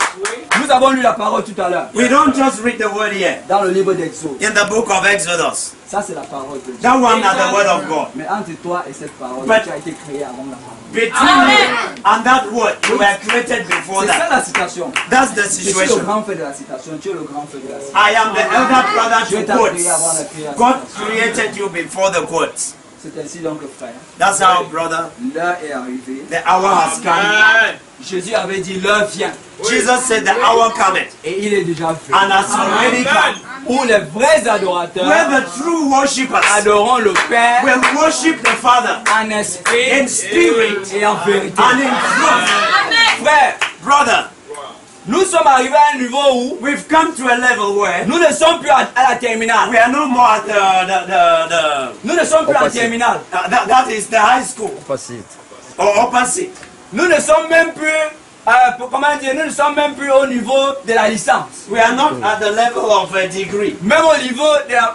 Speaker 4: Nous avons lu la parole tout à l'heure.
Speaker 3: We don't just read the word here.
Speaker 4: Dans le livre d'Exode.
Speaker 3: In the book of Exodus.
Speaker 4: Ça, c'est la parole de Dieu.
Speaker 3: That one is the word of God.
Speaker 4: Mais entre toi et cette parole,
Speaker 3: But-
Speaker 4: tu as été créé avant la parole.
Speaker 3: Between you and that word, you were created before
Speaker 4: C'est ça
Speaker 3: that.
Speaker 4: la citation.
Speaker 3: That's the
Speaker 4: Je suis le
Speaker 3: situation.
Speaker 4: grand frère de la citation. Tu es le grand frère de la citation.
Speaker 3: I am the elder brother
Speaker 4: Dieu
Speaker 3: to
Speaker 4: t'a créé avant la
Speaker 3: quotes.
Speaker 4: création.
Speaker 3: God created you before the quotes.
Speaker 4: C'est ainsi donc, frère.
Speaker 3: That's how, brother,
Speaker 4: L'heure est arrivée.
Speaker 3: the hour has come.
Speaker 4: Jésus avait dit, l'heure vient.
Speaker 3: Jesus said the hour cometh
Speaker 4: Et il est déjà venu.
Speaker 3: and has already come.
Speaker 4: Où les vrais adorateurs
Speaker 3: Where the true worshippers
Speaker 4: adoreront le Père
Speaker 3: will worship the Father
Speaker 4: en esprit
Speaker 3: in spirit
Speaker 4: et en vérité.
Speaker 3: and in truth.
Speaker 4: Frère,
Speaker 3: Brother,
Speaker 4: nous sommes arrivés à un niveau où
Speaker 3: we've come to a level where
Speaker 4: nous ne sommes plus à la terminale.
Speaker 3: we are no more at the
Speaker 4: Nous ne sommes plus en terminale.
Speaker 3: that is the high school or opposite.
Speaker 4: Nous ne sommes même plus, comment dire, nous ne sommes même plus au niveau de la licence.
Speaker 3: We are not at the level of a degree
Speaker 4: Même au niveau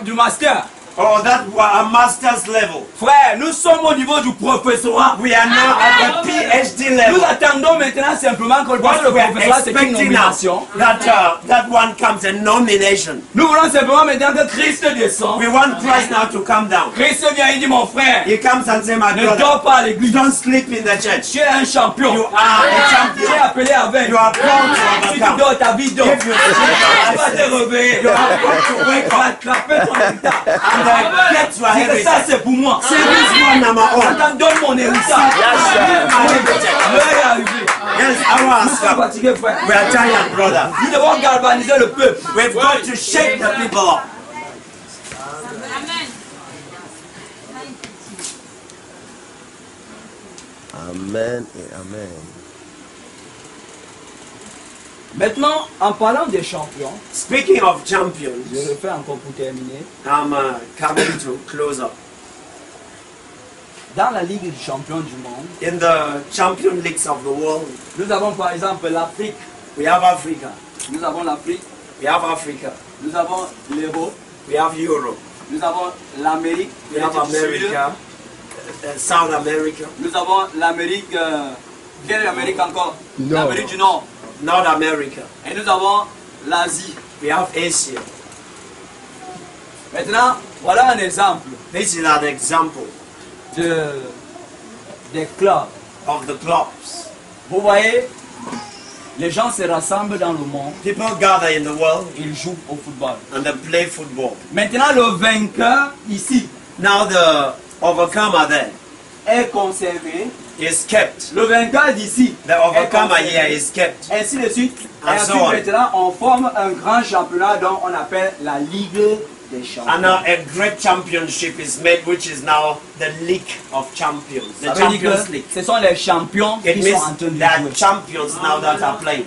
Speaker 4: du master.
Speaker 3: or that a master's level.
Speaker 4: Frère, nous sommes au niveau du professorat.
Speaker 3: We are now at the PhD
Speaker 4: Nous
Speaker 3: level.
Speaker 4: attendons maintenant simplement que
Speaker 3: What
Speaker 4: le
Speaker 3: we are
Speaker 4: professorat c'est une
Speaker 3: expecting now
Speaker 4: nomination.
Speaker 3: that one comes a nomination.
Speaker 4: Nous voulons simplement maintenant que Christ descend.
Speaker 3: We want Christ now to come down.
Speaker 4: Christ vient et dit, mon frère,
Speaker 3: He comes and says, my
Speaker 4: ne
Speaker 3: brother,
Speaker 4: dors pas à l'église.
Speaker 3: don't sleep in the church.
Speaker 4: Tu es un champion.
Speaker 3: You are a
Speaker 4: Tu es
Speaker 3: champion.
Speaker 4: appelé avec.
Speaker 3: You are born to
Speaker 4: Si tu
Speaker 3: overcome.
Speaker 4: dors, ta vie dort.
Speaker 3: If you
Speaker 4: Tu vas te
Speaker 3: sleep,
Speaker 4: réveiller.
Speaker 3: you have got to wake
Speaker 4: Tu vas
Speaker 3: up
Speaker 4: attraper ton héritage.
Speaker 3: and get your
Speaker 4: Si c'est
Speaker 3: heritage.
Speaker 4: ça, c'est pour moi.
Speaker 3: Say this one on my own.
Speaker 4: Attends, donne mon héritage.
Speaker 3: My heritage.
Speaker 4: L'heure est arrivée.
Speaker 3: Yes, our
Speaker 4: Nous
Speaker 3: has
Speaker 4: sommes
Speaker 3: come.
Speaker 4: fatigués, frère.
Speaker 3: We are tired, brother.
Speaker 4: Nous devons galvaniser le peuple.
Speaker 3: We've got to shake the people up.
Speaker 5: Amen et Amen.
Speaker 4: Maintenant, en parlant des champions,
Speaker 3: Speaking of
Speaker 4: je
Speaker 3: champions,
Speaker 4: le fais encore pour terminer.
Speaker 3: I'm coming to close up.
Speaker 4: Dans la Ligue des champions du monde,
Speaker 3: In the champion leagues of the world,
Speaker 4: nous avons par exemple l'Afrique.
Speaker 3: we have Africa.
Speaker 4: Nous avons l'Afrique.
Speaker 3: We have Africa.
Speaker 4: Nous avons l'Europe.
Speaker 3: We have Europe.
Speaker 4: Nous avons l'Amérique.
Speaker 3: We have America. South America.
Speaker 4: Nous avons l'Amérique. Quelle est l'Amérique encore? L'Amérique du Nord.
Speaker 3: North America.
Speaker 4: Et nous avons l'Asie.
Speaker 3: We have Asia.
Speaker 4: Maintenant, voilà un exemple
Speaker 3: This is an example
Speaker 4: des clubs.
Speaker 3: of the clubs.
Speaker 4: Vous voyez, les gens se rassemblent dans le monde,
Speaker 3: People gather in the world
Speaker 4: ils jouent au football.
Speaker 3: and they play football.
Speaker 4: Maintenant, le vainqueur ici
Speaker 3: Now the overcomer there
Speaker 4: est conservé.
Speaker 3: is kept.
Speaker 4: Le vainqueur d'ici
Speaker 3: The
Speaker 4: est
Speaker 3: overcomer
Speaker 4: conservé.
Speaker 3: here is kept.
Speaker 4: Ainsi de suite. Et
Speaker 3: And
Speaker 4: ensuite,
Speaker 3: so on.
Speaker 4: maintenant, on forme un grand championnat dont on appelle la Ligue des champions.
Speaker 3: And now a great championship is made, which is now the League of Champions, the
Speaker 4: Ça veut dire
Speaker 3: Champions
Speaker 4: que
Speaker 3: League.
Speaker 4: ce sont les champions
Speaker 3: It
Speaker 4: qui
Speaker 3: means
Speaker 4: sont en train de
Speaker 3: there are
Speaker 4: jouer.
Speaker 3: champions now that are playing.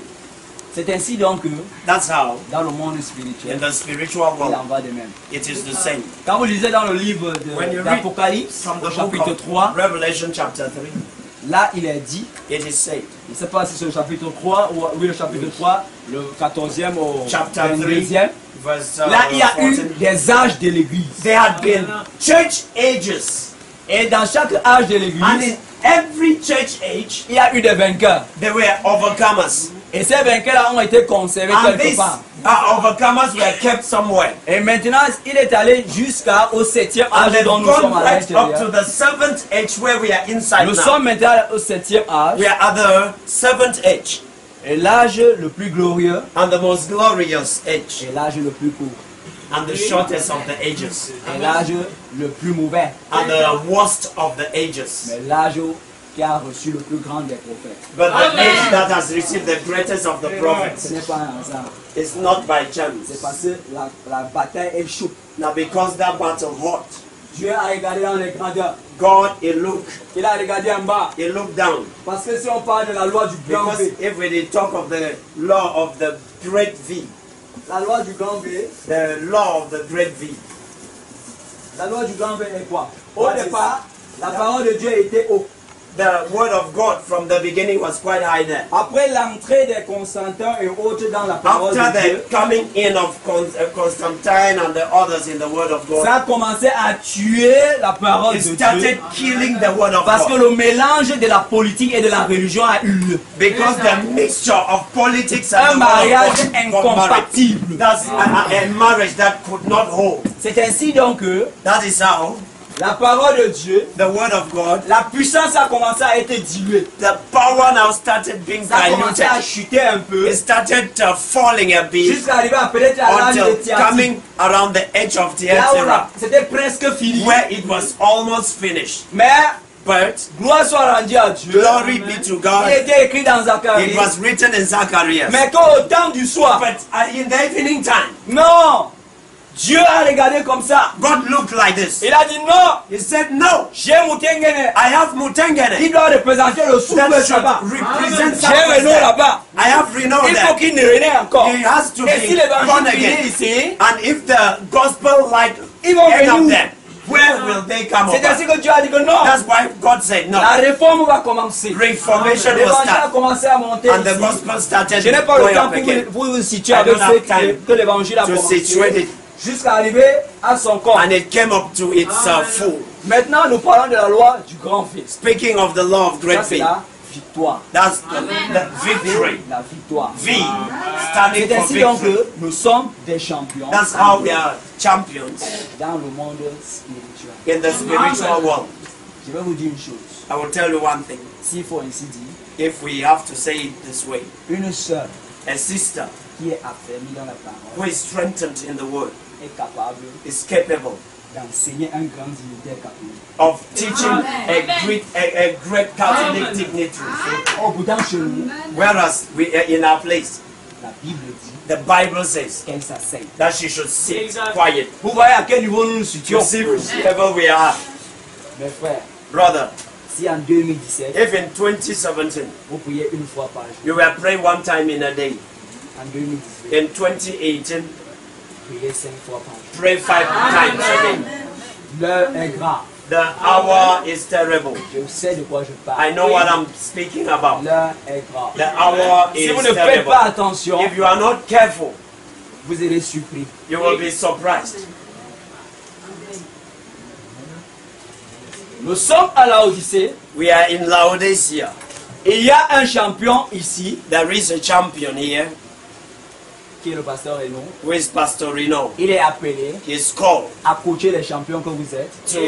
Speaker 4: C'est ainsi donc que
Speaker 3: That's how,
Speaker 4: dans le monde
Speaker 3: in
Speaker 4: spirituel,
Speaker 3: the spiritual
Speaker 4: il en
Speaker 3: world,
Speaker 4: va de même.
Speaker 3: it is the same.
Speaker 4: Quand vous lisez dans le livre
Speaker 3: When you read
Speaker 4: d'Apocalypse,
Speaker 3: From
Speaker 4: au
Speaker 3: the book
Speaker 4: chapitre
Speaker 3: of
Speaker 4: 3,
Speaker 3: Revelation chapter 3,
Speaker 4: là il est dit,
Speaker 3: it is said,
Speaker 4: je ne sais pas si c'est le chapitre 3 ou oui, le chapitre 3, le 14e au
Speaker 3: chapter
Speaker 4: 22e,
Speaker 3: 3, verse
Speaker 4: là il y a eu
Speaker 3: 14.
Speaker 4: des âges de l'église.
Speaker 3: There had been church ages,
Speaker 4: Et dans chaque âge de
Speaker 3: and
Speaker 4: l'église,
Speaker 3: in every church age,
Speaker 4: il y a eu des vainqueurs.
Speaker 3: there were overcomers.
Speaker 4: Et ces vainqueurs-là ont été conservés
Speaker 3: And
Speaker 4: quelque
Speaker 3: these
Speaker 4: part.
Speaker 3: overcomers were kept somewhere.
Speaker 4: Et maintenant, il est allé jusqu'au 7e
Speaker 3: And
Speaker 4: âge
Speaker 3: they've
Speaker 4: dont nous
Speaker 3: gone
Speaker 4: sommes à
Speaker 3: right up to
Speaker 4: l'intérieur.
Speaker 3: the seventh age where we are inside
Speaker 4: Nous
Speaker 3: now.
Speaker 4: sommes maintenant au 7e âge.
Speaker 3: We are at the seventh age
Speaker 4: Et l'âge le plus glorieux
Speaker 3: and the most glorious age
Speaker 4: et l'âge le plus court.
Speaker 3: and the shortest of the ages
Speaker 4: Et l'âge le plus mauvais.
Speaker 3: and the worst of the ages.
Speaker 4: Mais l'âge qui a reçu le plus grand des prophètes.
Speaker 3: But the age that has received the greatest of the
Speaker 4: Ce
Speaker 3: prophets
Speaker 4: n'est pas un hasard.
Speaker 3: is not by
Speaker 4: C'est
Speaker 3: chance.
Speaker 4: parce que la bataille est chaude.
Speaker 3: Now because that battle hot,
Speaker 4: Dieu a regardé dans les grandeurs.
Speaker 3: God, He looked.
Speaker 4: Il a regardé en bas.
Speaker 3: He looked down.
Speaker 4: Parce que si on parle de la loi du grand
Speaker 3: Because
Speaker 4: V,
Speaker 3: if we talk of the law of the great V,
Speaker 4: la loi du grand V,
Speaker 3: the law of the great V,
Speaker 4: la loi du grand V est quoi? Au
Speaker 3: What is-
Speaker 4: départ, la parole de Dieu était haut.
Speaker 3: the word of God from the beginning was quite high there.
Speaker 4: Après l'entrée des Constantins et autres dans la parole
Speaker 3: After
Speaker 4: de Dieu,
Speaker 3: the coming in of Constantine and the others in the word of God,
Speaker 4: ça a commencé à tuer la parole
Speaker 3: He
Speaker 4: de
Speaker 3: started
Speaker 4: Dieu.
Speaker 3: killing the word of
Speaker 4: Parce que
Speaker 3: God.
Speaker 4: le mélange de la politique et de la religion a eu lieu.
Speaker 3: Because the mixture of politics and
Speaker 4: Un
Speaker 3: the
Speaker 4: mariage
Speaker 3: word of God got married.
Speaker 4: incompatible.
Speaker 3: That's a marriage that could not hold.
Speaker 4: C'est ainsi donc que
Speaker 3: That is how
Speaker 4: la parole de Dieu,
Speaker 3: the word of God,
Speaker 4: la puissance a commencé à être diluée.
Speaker 3: the power now started being
Speaker 4: Ça a commencé à
Speaker 3: diluted.
Speaker 4: chuter un peu.
Speaker 3: It started falling a bit
Speaker 4: Jusqu'à arriver à peut-être à l'âge de
Speaker 3: until
Speaker 4: Thyatire.
Speaker 3: coming around the edge of
Speaker 4: Là où
Speaker 3: Thyatira,
Speaker 4: c'était presque fini.
Speaker 3: where it was almost finished.
Speaker 4: Mais
Speaker 3: But
Speaker 4: gloire soit rendue à Dieu.
Speaker 3: glory be to
Speaker 4: Il
Speaker 3: God,
Speaker 4: était écrit dans Zacharie.
Speaker 3: it was written in Zacharias.
Speaker 4: Mais qu'au temps du soir,
Speaker 3: But in the evening time,
Speaker 4: non, Dieu a regardé comme ça.
Speaker 3: God looked like this.
Speaker 4: Il a dit non,
Speaker 3: He said, no,
Speaker 4: j'ai Moutengene
Speaker 3: I have
Speaker 4: qui
Speaker 3: Mutengene
Speaker 4: doit représenter le souffle
Speaker 3: that should
Speaker 4: là-bas.
Speaker 3: represent
Speaker 4: J'ai Renault
Speaker 3: something.
Speaker 4: là-bas.
Speaker 3: I have Reno
Speaker 4: Il faut
Speaker 3: there.
Speaker 4: qu'il ne renaisse encore.
Speaker 3: He has to
Speaker 4: Et si
Speaker 3: be born
Speaker 4: l'évangile finit
Speaker 3: again.
Speaker 4: ici,
Speaker 3: And if the gospel light
Speaker 4: ils vont
Speaker 3: end
Speaker 4: venir
Speaker 3: up
Speaker 4: où?
Speaker 3: there, where will they come
Speaker 4: C'est ainsi
Speaker 3: over?
Speaker 4: que Dieu a dit que non,
Speaker 3: That's why God said no.
Speaker 4: la réforme va commencer.
Speaker 3: Reformation will
Speaker 4: L'évangile a
Speaker 3: start.
Speaker 4: commencé à monter
Speaker 3: And the
Speaker 4: ici.
Speaker 3: gospel started
Speaker 4: Je n'ai pas
Speaker 3: going
Speaker 4: le temps
Speaker 3: up
Speaker 4: pour
Speaker 3: again.
Speaker 4: vous situer
Speaker 3: I
Speaker 4: avec
Speaker 3: don't have
Speaker 4: ceux
Speaker 3: time
Speaker 4: que l'évangile a
Speaker 3: to situate
Speaker 4: commencé
Speaker 3: it.
Speaker 4: jusqu'à arriver à son corps.
Speaker 3: And it came up to its full.
Speaker 4: Maintenant, nous parlons de la loi du grand fils.
Speaker 3: Speaking of the law of
Speaker 4: Ça,
Speaker 3: great
Speaker 4: c'est
Speaker 3: faith,
Speaker 4: la victoire.
Speaker 3: that's the victory.
Speaker 4: La victoire.
Speaker 3: V, standing
Speaker 4: C'est
Speaker 3: for
Speaker 4: ainsi donc
Speaker 3: victory.
Speaker 4: que nous sommes des champions
Speaker 3: That's how we are champions
Speaker 4: dans le monde spirituel.
Speaker 3: in the spiritual world.
Speaker 4: Je vais vous dire une chose.
Speaker 3: I will tell you one thing.
Speaker 4: S'il faut ainsi dire,
Speaker 3: If we have to say it this way,
Speaker 4: une sœur
Speaker 3: a sister
Speaker 4: qui est affermie dans la parole
Speaker 3: who is strengthened in the word
Speaker 4: est capable
Speaker 3: is capable
Speaker 4: d'enseigner un grand dignitaire catholique.
Speaker 3: of teaching a great Catholic dignitary.
Speaker 4: Oh, pourtant chez nous,
Speaker 3: Whereas we in our place,
Speaker 4: la Bible dit
Speaker 3: the Bible says
Speaker 4: qu'elle s'asseye.
Speaker 3: that she should sit quiet.
Speaker 4: Vous voyez à quel niveau nous nous
Speaker 3: You
Speaker 4: situons,
Speaker 3: see which level we are,
Speaker 4: mes frères.
Speaker 3: brother.
Speaker 4: Si en 2017,
Speaker 3: If in 2017
Speaker 4: vous priez une fois par jour,
Speaker 3: you were praying one time in a day,
Speaker 4: en 2018,
Speaker 3: in 2018
Speaker 4: priez 5 fois par jour.
Speaker 3: pray 5 times a day.
Speaker 4: L'heure est grave.
Speaker 3: The hour is terrible.
Speaker 4: Je sais de quoi je parle.
Speaker 3: I know what I'm speaking about.
Speaker 4: L'heure est grave.
Speaker 3: The hour
Speaker 4: Si
Speaker 3: is
Speaker 4: vous ne faites
Speaker 3: terrible.
Speaker 4: pas attention,
Speaker 3: If you are not careful,
Speaker 4: vous serez surpris.
Speaker 3: you will be surprised.
Speaker 4: Nous sommes à la Odyssée.
Speaker 3: We are in Laodicea.
Speaker 4: Et il y a un champion ici,
Speaker 3: There is a champion here,
Speaker 4: qui est le pasteur Renaud.
Speaker 3: who is Pastor Reno.
Speaker 4: Il est appelé
Speaker 3: He is called
Speaker 4: à coacher les champions que vous êtes.
Speaker 3: to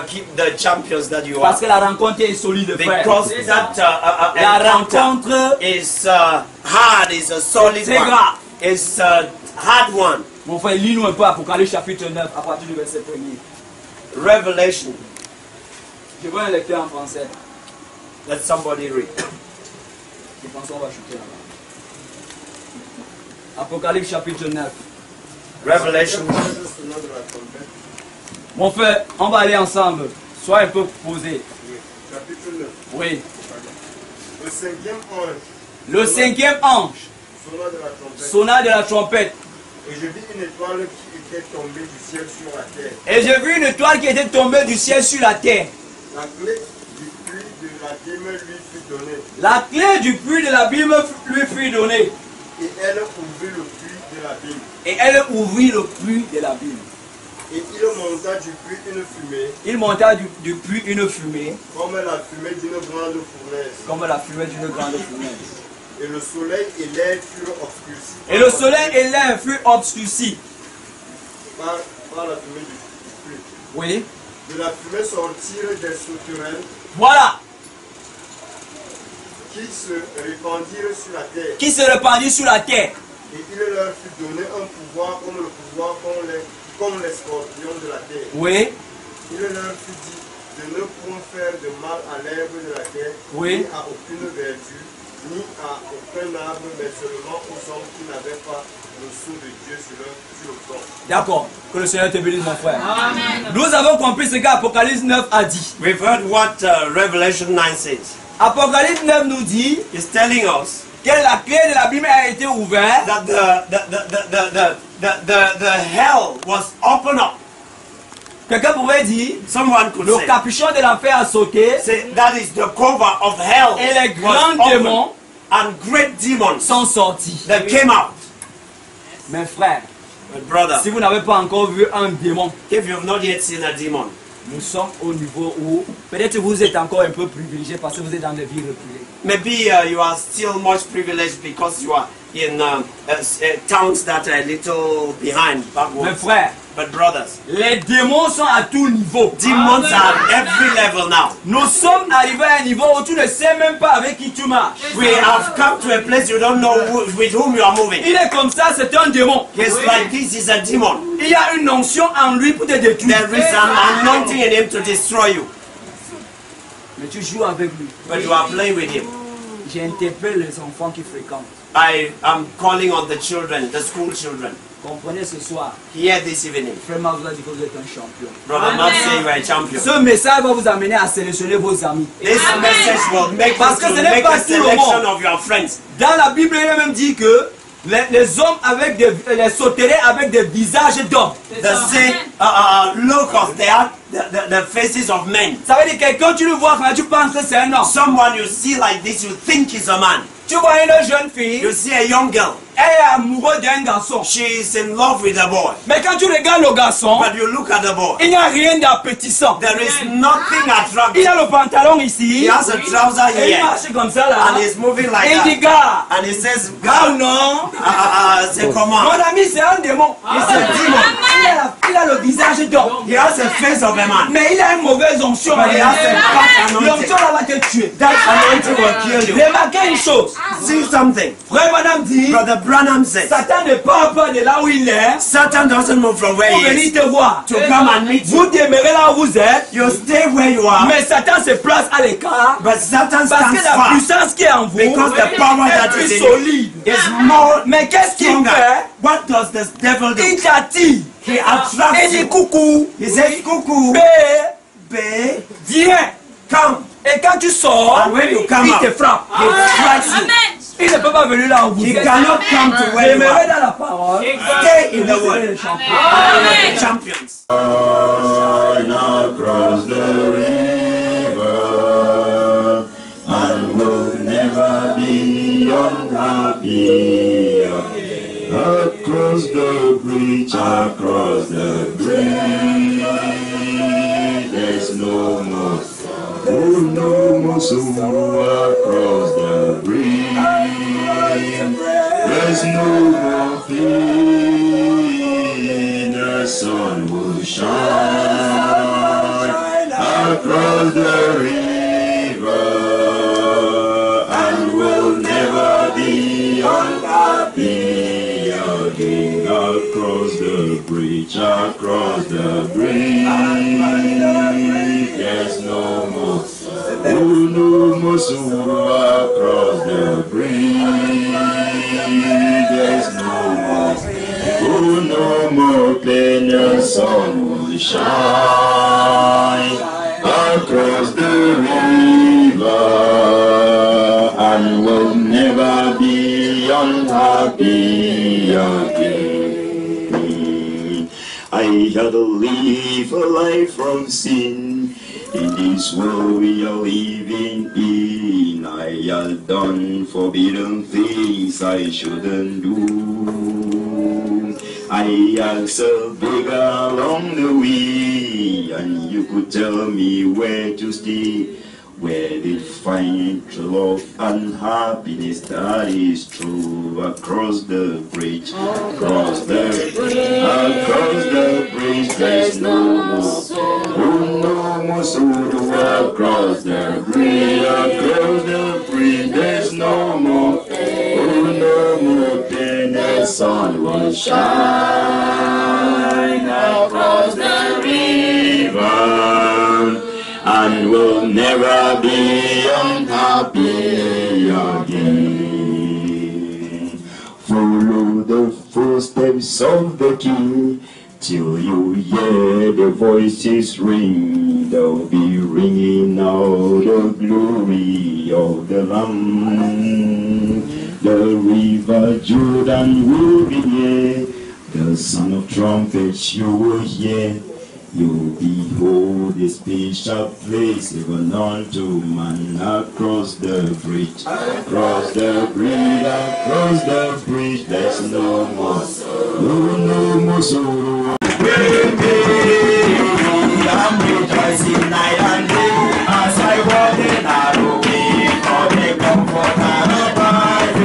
Speaker 3: keep the champions that you
Speaker 4: Parce
Speaker 3: are.
Speaker 4: que la rencontre est solide, frère.
Speaker 3: Because that
Speaker 4: La
Speaker 3: encounter
Speaker 4: rencontre,
Speaker 3: is hard, is a solid
Speaker 4: c'est
Speaker 3: one.
Speaker 4: grave.
Speaker 3: It's a hard one.
Speaker 4: Mon frère, lis-nous un peu Apocalypse chapitre 9 à partir du verset 1er.
Speaker 3: Revelation.
Speaker 4: Je veux un lecteur en français.
Speaker 3: Let somebody read.
Speaker 4: Je pense qu'on va chuter là-bas. Apocalypse chapitre 9.
Speaker 3: Revelation.
Speaker 4: Mon frère, on va aller ensemble. Sois un peu posé.
Speaker 2: Chapitre 9.
Speaker 4: Oui.
Speaker 2: Le cinquième ange
Speaker 4: Le cinquième ange
Speaker 2: sonna de la trompette.
Speaker 4: sonna de la trompette.
Speaker 2: Et je vis une étoile qui était tombée du ciel sur la terre.
Speaker 4: Et j'ai vu une étoile qui était tombée du ciel sur la terre.
Speaker 2: La clé du puits de l'abîme lui fut donnée.
Speaker 4: La clé du puits de l'abîme lui fut donnée.
Speaker 2: Et elle ouvrit le puits de l'abîme.
Speaker 4: Et elle ouvrit le puits de l'abîme.
Speaker 2: Et il monta du puits une fumée,
Speaker 4: Il monta du puits une fumée,
Speaker 2: comme la fumée d'une grande fournaise.
Speaker 4: comme la fumée d'une grande fournaise.
Speaker 2: Et le soleil et l'air furent obscurcis.
Speaker 4: Et le soleil et l'air furent obscurcis.
Speaker 2: Par la fumée du puits.
Speaker 4: Oui.
Speaker 2: De la fumée sortirent des sauterelles
Speaker 4: Voilà.
Speaker 2: qui se répandirent sur la terre.
Speaker 4: Qui se répandit sur la terre.
Speaker 2: Et il leur fut donné un pouvoir comme le pouvoir comme les scorpions de la terre.
Speaker 4: Oui.
Speaker 2: Il leur fut dit de ne point faire de mal à l'herbe de la terre,
Speaker 4: Oui.
Speaker 2: ni à aucune verdure, ni à aucun arbre, mais seulement aux hommes qui n'avaient pas le sceau de Dieu sur le front.
Speaker 4: D'accord. Que le Seigneur te bénisse, mon frère. Amen. Nous avons compris ce qu'Apocalypse 9 a dit.
Speaker 3: We've heard what Revelation 9 says.
Speaker 4: Apocalypse 9 nous dit
Speaker 3: It's telling us
Speaker 4: que la clé de l'abîme a été ouverte.
Speaker 3: that the hell was opened up.
Speaker 4: Quelqu'un pourrait dire
Speaker 3: Someone could
Speaker 4: le
Speaker 3: say,
Speaker 4: capuchon de l'enfer a sauté
Speaker 3: that is the cover of hell.
Speaker 4: et les
Speaker 3: was
Speaker 4: grands
Speaker 3: opened,
Speaker 4: démons
Speaker 3: and great demons
Speaker 4: sont sortis.
Speaker 3: that came out.
Speaker 4: Mes frères,
Speaker 3: But brother,
Speaker 4: si vous n'avez pas encore vu un démon,
Speaker 3: if you have not yet seen a demon,
Speaker 4: nous sommes au niveau où peut-être vous êtes encore un peu privilégié parce que vous êtes dans des villes reculées.
Speaker 3: maybe you are still much privileged because you are in towns that are a little behind,
Speaker 4: Mes
Speaker 3: backwards.
Speaker 4: frères,
Speaker 3: But brothers,
Speaker 4: les démons sont à tout niveau.
Speaker 3: demons are at every level now.
Speaker 4: Nous sommes arrivés à un niveau où tu ne sais même pas avec qui tu marches.
Speaker 3: We have come to a place you don't know with whom you are moving.
Speaker 4: Il est comme ça, c'est un démon.
Speaker 3: It's like this is a demon.
Speaker 4: Il y a une onction en lui pour te détruire.
Speaker 3: There is an anointing in him to destroy you.
Speaker 4: Mais tu joues avec lui.
Speaker 3: But you are playing with him.
Speaker 4: J'interpelle les enfants qui fréquentent.
Speaker 3: I am calling on the children, the school children.
Speaker 4: Comprenez ce soir,
Speaker 3: Here this evening.
Speaker 4: Frère Marc vous a dit que vous êtes un champion.
Speaker 3: Brother Matt say you are a champion.
Speaker 4: Ce message va vous amener à sélectionner vos amis.
Speaker 3: This message will make you
Speaker 4: Parce que
Speaker 3: to
Speaker 4: ce n'est
Speaker 3: make
Speaker 4: pas
Speaker 3: a
Speaker 4: tout le
Speaker 3: selection
Speaker 4: monde.
Speaker 3: of your friends.
Speaker 4: Dans la Bible, il est même dit que les hommes avec les sauterelles avec des visages d'hommes.
Speaker 3: The same look of the faces of men.
Speaker 4: Ça veut dire que quand tu le vois, quand tu penses que c'est un homme.
Speaker 3: Someone you see like this, you think is a man.
Speaker 4: Tu vois une jeune fille,
Speaker 3: You see a young girl.
Speaker 4: elle est amoureuse d'un garçon.
Speaker 3: She is in love with a boy.
Speaker 4: Mais quand tu regardes le garçon,
Speaker 3: But you look at the boy.
Speaker 4: il n'y a rien d'appétissant.
Speaker 3: There is nothing
Speaker 4: Il
Speaker 3: attractive.
Speaker 4: a le pantalon
Speaker 3: He
Speaker 4: ici,
Speaker 3: has a trouser
Speaker 4: et il
Speaker 3: here.
Speaker 4: marche comme ça là.
Speaker 3: And he's moving like
Speaker 4: Il dit
Speaker 3: that.
Speaker 4: gars,
Speaker 3: And he says,
Speaker 4: ah
Speaker 3: God,
Speaker 4: non,
Speaker 3: c'est
Speaker 4: mon
Speaker 3: comment?
Speaker 4: ami c'est un démon.
Speaker 3: It's a demon.
Speaker 4: Il a le visage d'homme.
Speaker 3: He has a face of a man.
Speaker 4: Mais il a une mauvaise onction.
Speaker 3: But he has a bad anointing.
Speaker 4: L'onction là va te tuer.
Speaker 3: That anointing will kill you.
Speaker 4: Remarquez une chose.
Speaker 3: See something.
Speaker 4: Frère Madame dit,
Speaker 3: Brother Branham says,
Speaker 4: Satan ne part pas de là où il est
Speaker 3: Satan doesn't move from where
Speaker 4: pour
Speaker 3: he
Speaker 4: venir
Speaker 3: is
Speaker 4: te voir.
Speaker 3: to come and meet you.
Speaker 4: Vous demeurez là où vous êtes,
Speaker 3: You stay where you are,
Speaker 4: mais Satan se place à l'écart
Speaker 3: but Satan
Speaker 4: parce que
Speaker 3: stands
Speaker 4: la
Speaker 3: far
Speaker 4: puissance qui est en vous
Speaker 3: because the power
Speaker 4: est
Speaker 3: that
Speaker 4: plus
Speaker 3: is in
Speaker 4: solide.
Speaker 3: you is more
Speaker 4: Mais qu'est-ce qu'il
Speaker 3: stronger.
Speaker 4: fait?
Speaker 3: What does the devil do?
Speaker 4: Il t'attire.
Speaker 3: He attracts
Speaker 4: Il dit
Speaker 3: you.
Speaker 4: coucou,
Speaker 3: He says, Cuckoo,
Speaker 4: bé,
Speaker 3: babe,
Speaker 4: viens.
Speaker 3: come.
Speaker 4: Et quand tu sors,
Speaker 3: And when you come
Speaker 4: il
Speaker 3: out,
Speaker 4: te frappe.
Speaker 3: he strikes you.
Speaker 4: Il ne peut pas venir là où vous
Speaker 3: He
Speaker 4: êtes.
Speaker 3: cannot come to where you
Speaker 4: Demeurez
Speaker 3: are.
Speaker 4: dans la parole.
Speaker 3: Stay in the
Speaker 4: Vous serez
Speaker 3: word.
Speaker 4: les champions.
Speaker 3: You are the champions.
Speaker 2: Across the river, and will never be unhappy. Across the bridge, there's no more. Oh, no more sorrow across the bridge. There's no more pain. The sun will shine across the river, and will never be unhappy again. Across the bridge, there's no more. Oh, no more sorrow across the bridge. There's no more. Oh, no more pain. The sun will shine across the river, and will never be unhappy again. I had to live a life from sin. In this world we are living in, I have done forbidden things I shouldn't do. I have served big along the way, and you could tell me where to stay. Where did find love and happiness that is true? Across the bridge, across the bridge, there's no more. Oh, no more sorrow across the bridge, there's no more. Oh, no more pain, the sun will shine across the river, and will never be unhappy again. Follow the footsteps of the King till you hear the voices ring. They'll be ringing out the glory of the Lamb. The river Jordan will be near. The sound of trumpets you will hear. You behold the special place given unto man across the bridge. Across the bridge, across the bridge, there's no more sorrow, no more sorrow. I'm rejoicing night and day as I walk the narrow way for the comfort and abide.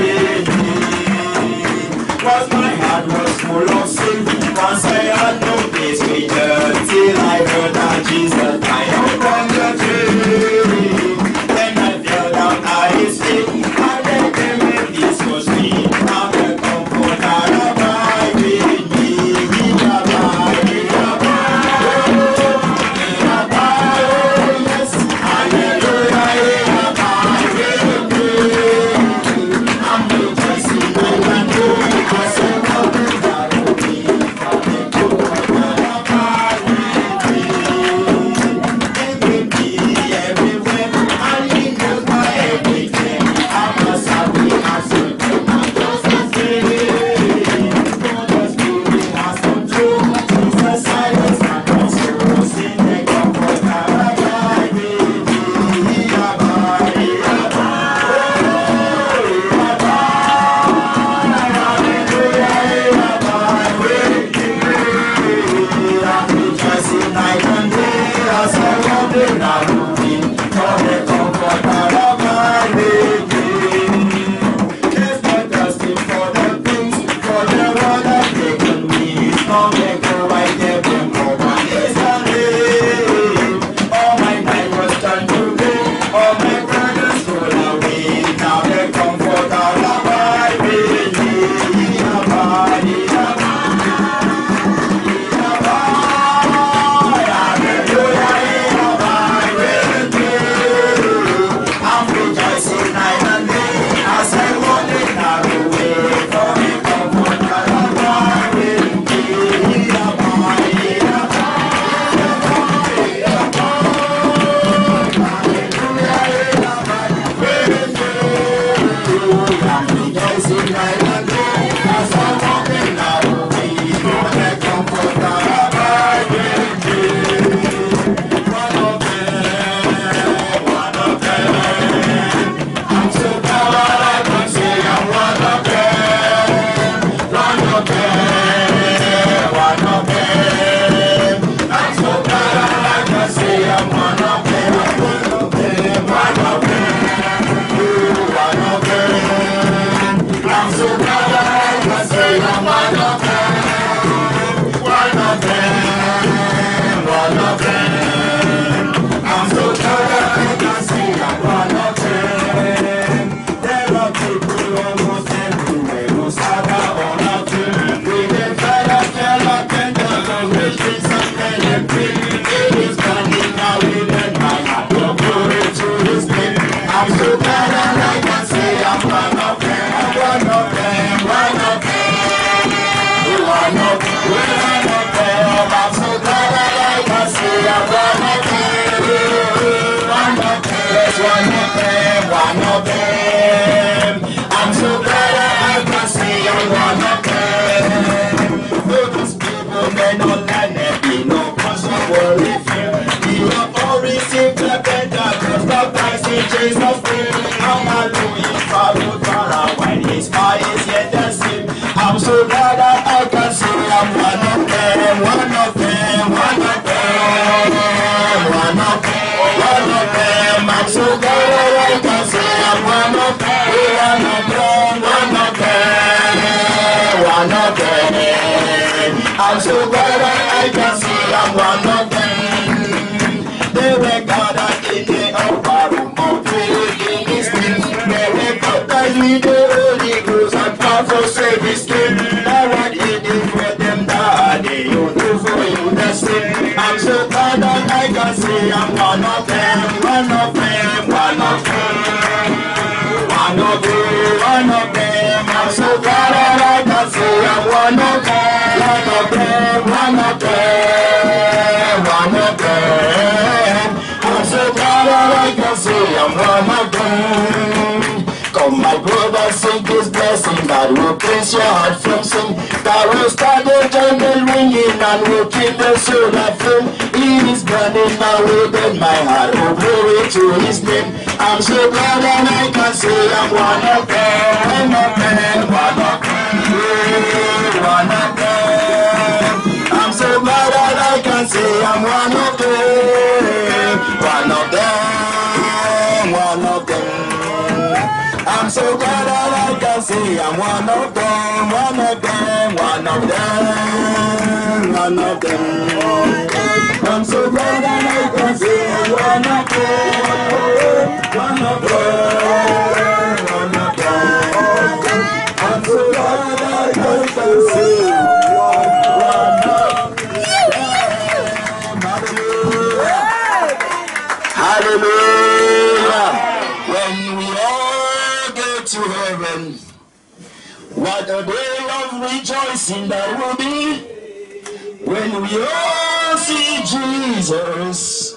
Speaker 2: Was my heart was full of sin once I had no place to turn till I heard that Jesus died upon the tree. Then I fell down at his feet and then came with this was me. Now the comfort and abide with me. He abide, he abide, he abide, oh yes, hallelujah, he abide with me. I'm rejoicing night and day. I'm so glad that I can say I'm one of them, one of them, one of them, one of them, one of them. I'm so glad that I can say I'm one of them, one of them, one of them, one of them. I'm so glad that I can say I'm one of them. They were gathered in the upper room of in his name. They were baptized with the Holy Ghost and powerful service came. Now what he did for them that day, you do for you the same. I'm so glad that I can say I'm one of them, one of them, one of them. One of them, one of them. I'm so glad that I can say I'm one of them. One of them, one of them, one of them. I'm so glad that I can say I'm one of them. Come my brother, sing this blessing that will cleanse your heart from sin, that will start the jungle ringing and will keep the soul aflame. He is burning away in my heart, oh glory to his name. I'm so glad that I can say I'm one of them, one of them, one of them, yeah, one of them. I'm so glad that I can say I'm one of them, one of them, one of them. I'm so glad that I can say I'm one of them, one of them, one of them, one of them. I'm so glad that I can say I'm one of them, one of them, one of them. I'm so glad that I can say one of them. Hallelujah. When we all get to heaven, what a day of rejoicing that will be. When we all see Jesus,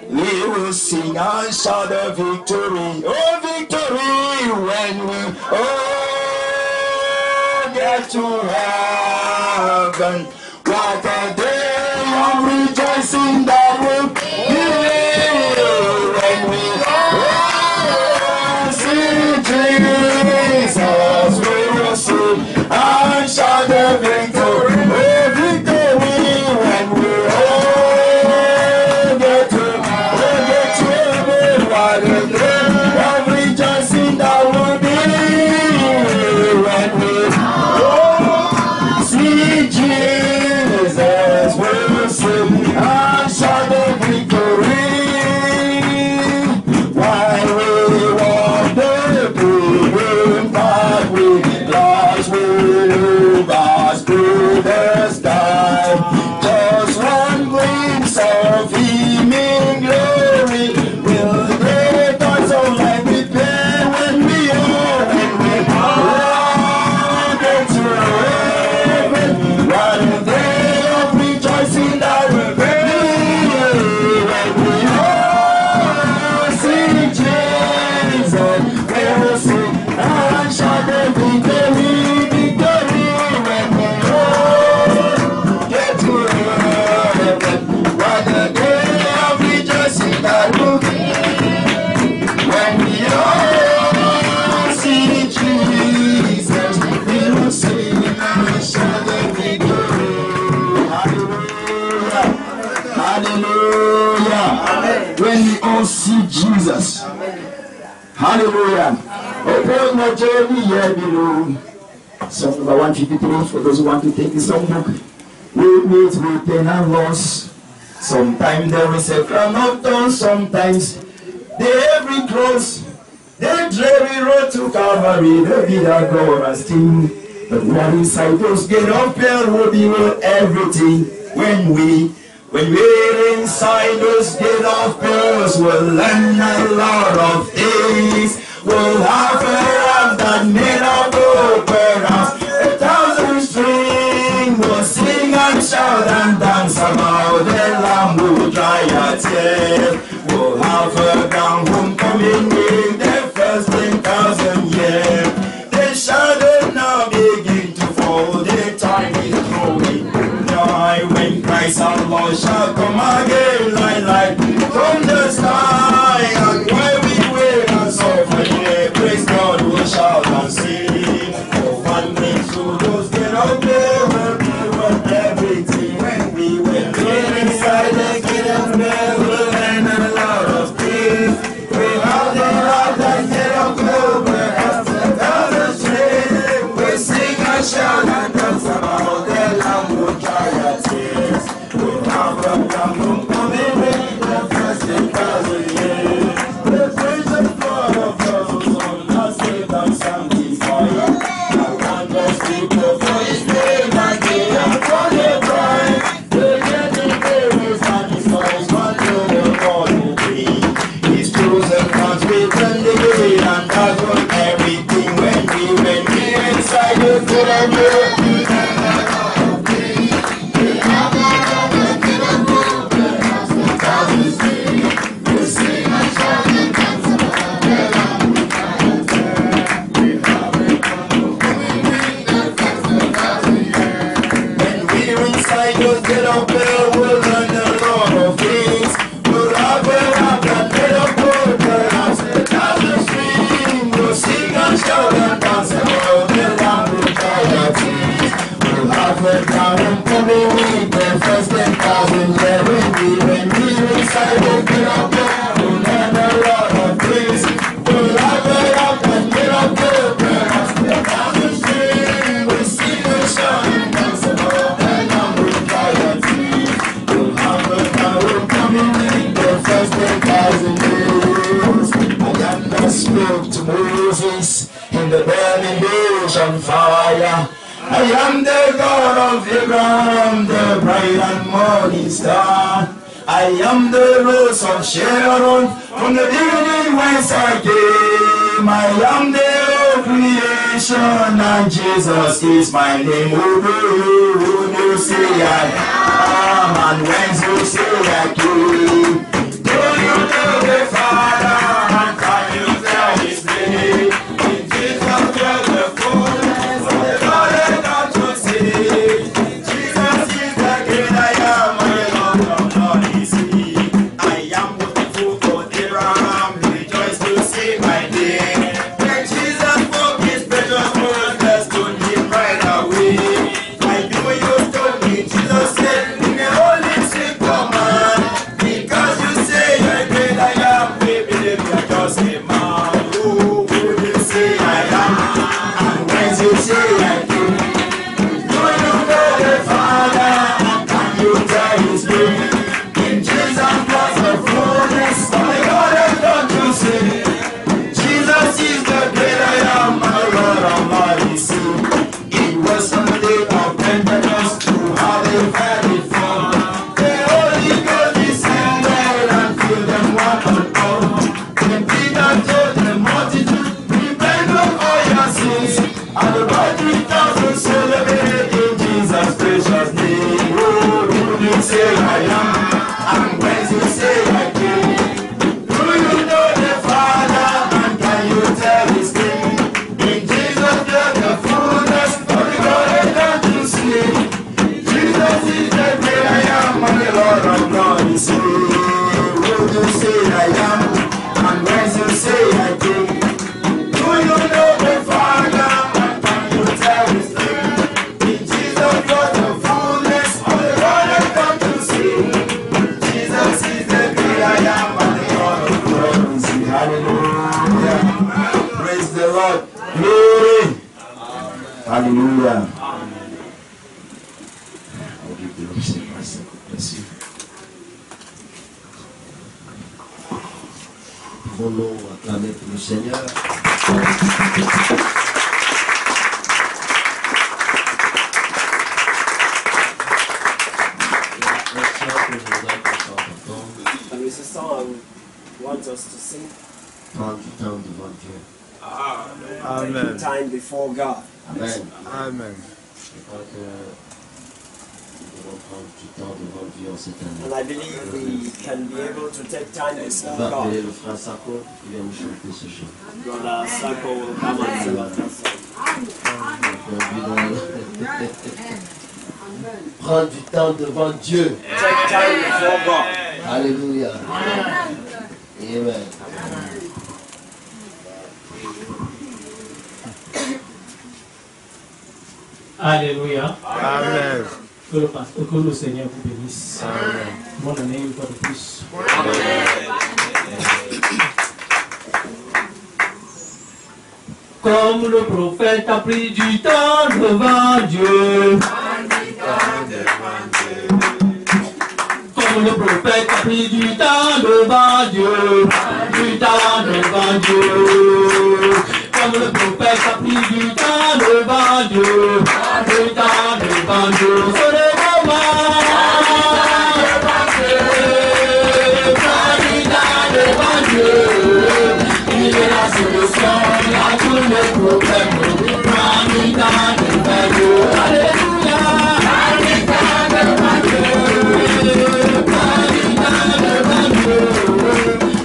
Speaker 2: we will sing and shout a victory, oh victory. When we all get to heaven, what a day of rejoicing that will be. When we all see Jesus, we will sing and shout the victory, oh victory. When we all get to heaven, what a day of rejoicing that will be. When we all see Jesus, we will sing and shout the victory. While we walk the pilgrim path, we lost, we move us through the sky. Just one glimpse of Him in glory will take us all like we pay when we all get to heaven. What a day of rejoicing that will be. When we all see Jesus, we will sing and shout the victory, victory. When we all get to heaven, what a day of rejoicing that will be. When we all see Jesus, we will sing and shout the victory. Hallelujah, hallelujah. When we all see Jesus, hallelujah. Upon the journey here below, song number 153 for those who want to take the songbook. We meet with pain and loss. Sometimes there is a crown of thorns, sometimes the heavy cross, the dreary road to Calvary, the bitter glorious thing. But what inside those gates of hell will be worth everything. When we're inside those gates of pearls, we'll learn a lot of things. We'll have a lamp that made of gold, perhaps 1,000 strings. We'll sing and shout and dance about the Lamb who dry our tears. We'll have a grand homecoming in the first 10,000 years. The shadow now begin to fall, the time is growing nigh. When Christ our Lord shall come again, light from the sky, and while we wait and suffer, praise God, we'll shout and sing. Oh, one thing to those get out there, where we want everything. When we went inside the gate of hell, we'll learn a lot of things. We have the light that get up over us, the stream. We sing and shout and dance about the Lamb who dry our tears. We have a lamb coming in the first spoke to Moses in the burning bush on fire. I am the God of Abraham, the bright and morning star. I am the rose of Sharon, from the beginning whence I came. I am the whole creation, and Jesus is my name. Who you say I am, and when you say I came. Do you know the Father, and can you tell his name? In Jesus you're the fullness of the Father that you see. Jesus is the great I am, my Lord of Lord is he. I am with the fruit of Abraham, rejoice to see my day. When Jesus spoke his precious words, let's turn him right away. I do you told me, Jesus said, in the Holy Spirit command, because you say you're great I am, we believe you're just a man. Who you say I am, and when you say I do, do you know the Father, and can you tell his name? In Jesus was the fullness of the God has done to say. Jesus is the great I am, my Lord of Lords. It was on the day of Pentecost to have a very form. The Holy Ghost descended and filled them one and all. Then Peter told the multitude, repent of all your sins, and about 3,000 celebrated in Jesus' precious name. Who you say I am, and when you say I came. Do you know the Father, and can you tell his name? In Jesus there's the fullness of the God to see. Jesus is the great I am, and the Lord of Lords. Who you say I am, and when you say I came. Do you know the Father, and can you tell his name? In Jesus there's the fullness of the God to see. Jesus is the great I am, and the Lord of Lords. Hallelujah. Praise the Lord. Glory. Hallelujah. I'll give the Lord some mercy. Bless you.
Speaker 5: Pouvons-nous acclamer pour le Seigneur?
Speaker 3: There is a song I want us to sing.
Speaker 5: Prends du temps devant Dieu.
Speaker 3: Taking time before God.
Speaker 5: Amen.
Speaker 1: Amen.
Speaker 5: Je crois que nous devons prendre du temps devant Dieu en cette année.
Speaker 3: And I believe we can be able to take time
Speaker 5: On
Speaker 3: before
Speaker 5: va appeler
Speaker 3: God.
Speaker 5: le frère Sako, il vient nous chanter ce chant.
Speaker 3: Brother Sako will come and sing us that song.
Speaker 5: Prends du temps devant Dieu.
Speaker 3: Take time before God.
Speaker 5: Alléluia. Amen.
Speaker 6: Alléluia.
Speaker 1: Amen.
Speaker 6: Que le Seigneur vous bénisse.
Speaker 1: Amen.
Speaker 6: Bonne année une fois de plus. Comme le prophète a pris du temps devant Dieu. Comme le prophète a pris du temps devant Dieu. Du temps devant Dieu. Comme le prophète a pris du temps devant Dieu. Du temps devant Dieu. Sur le moment. Devant Dieu. Il est la solution à tous les problèmes. Prends du temps devant Dieu. Alléluia. Prends du temps devant Dieu. Prends du temps devant Dieu.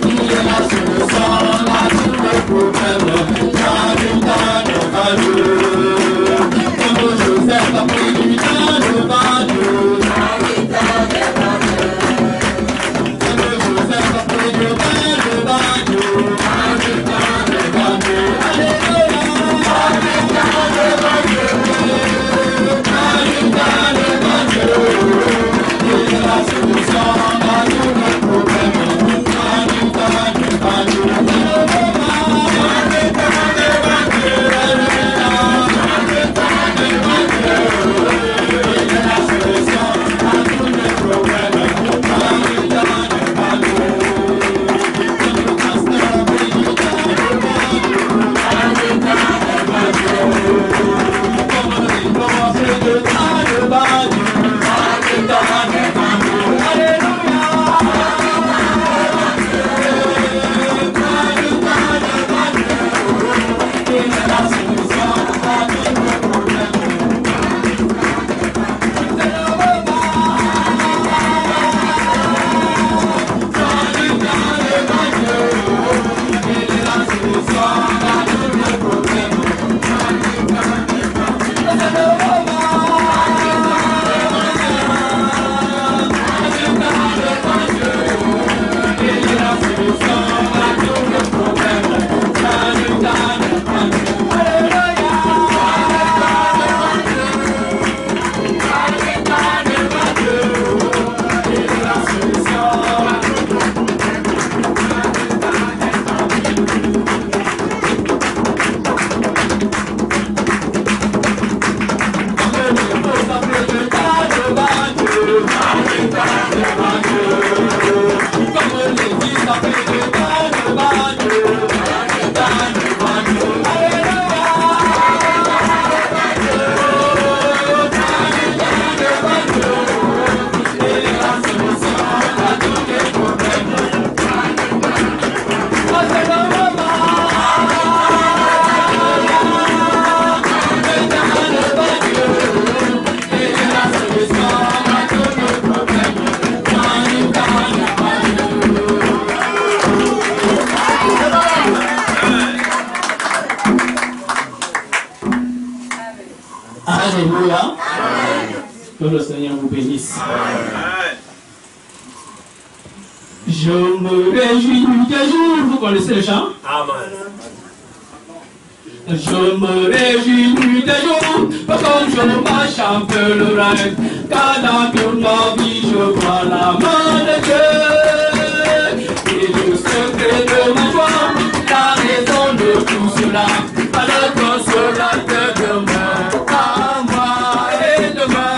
Speaker 6: Il est la solution à tous les problèmes. Prends du temps devant Dieu. Comme Que le Seigneur vous bénisse. Je me réjouis des jours. Vous connaissez le chant?
Speaker 3: Amen.
Speaker 6: Je me réjouis des jours, comme je marche un peu le rêve, car dans toute ma vie je vois la main de Dieu. Et le secret de ma joie, la raison de tout cela, à le consolateur demeure à moi et demain.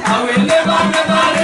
Speaker 7: I will never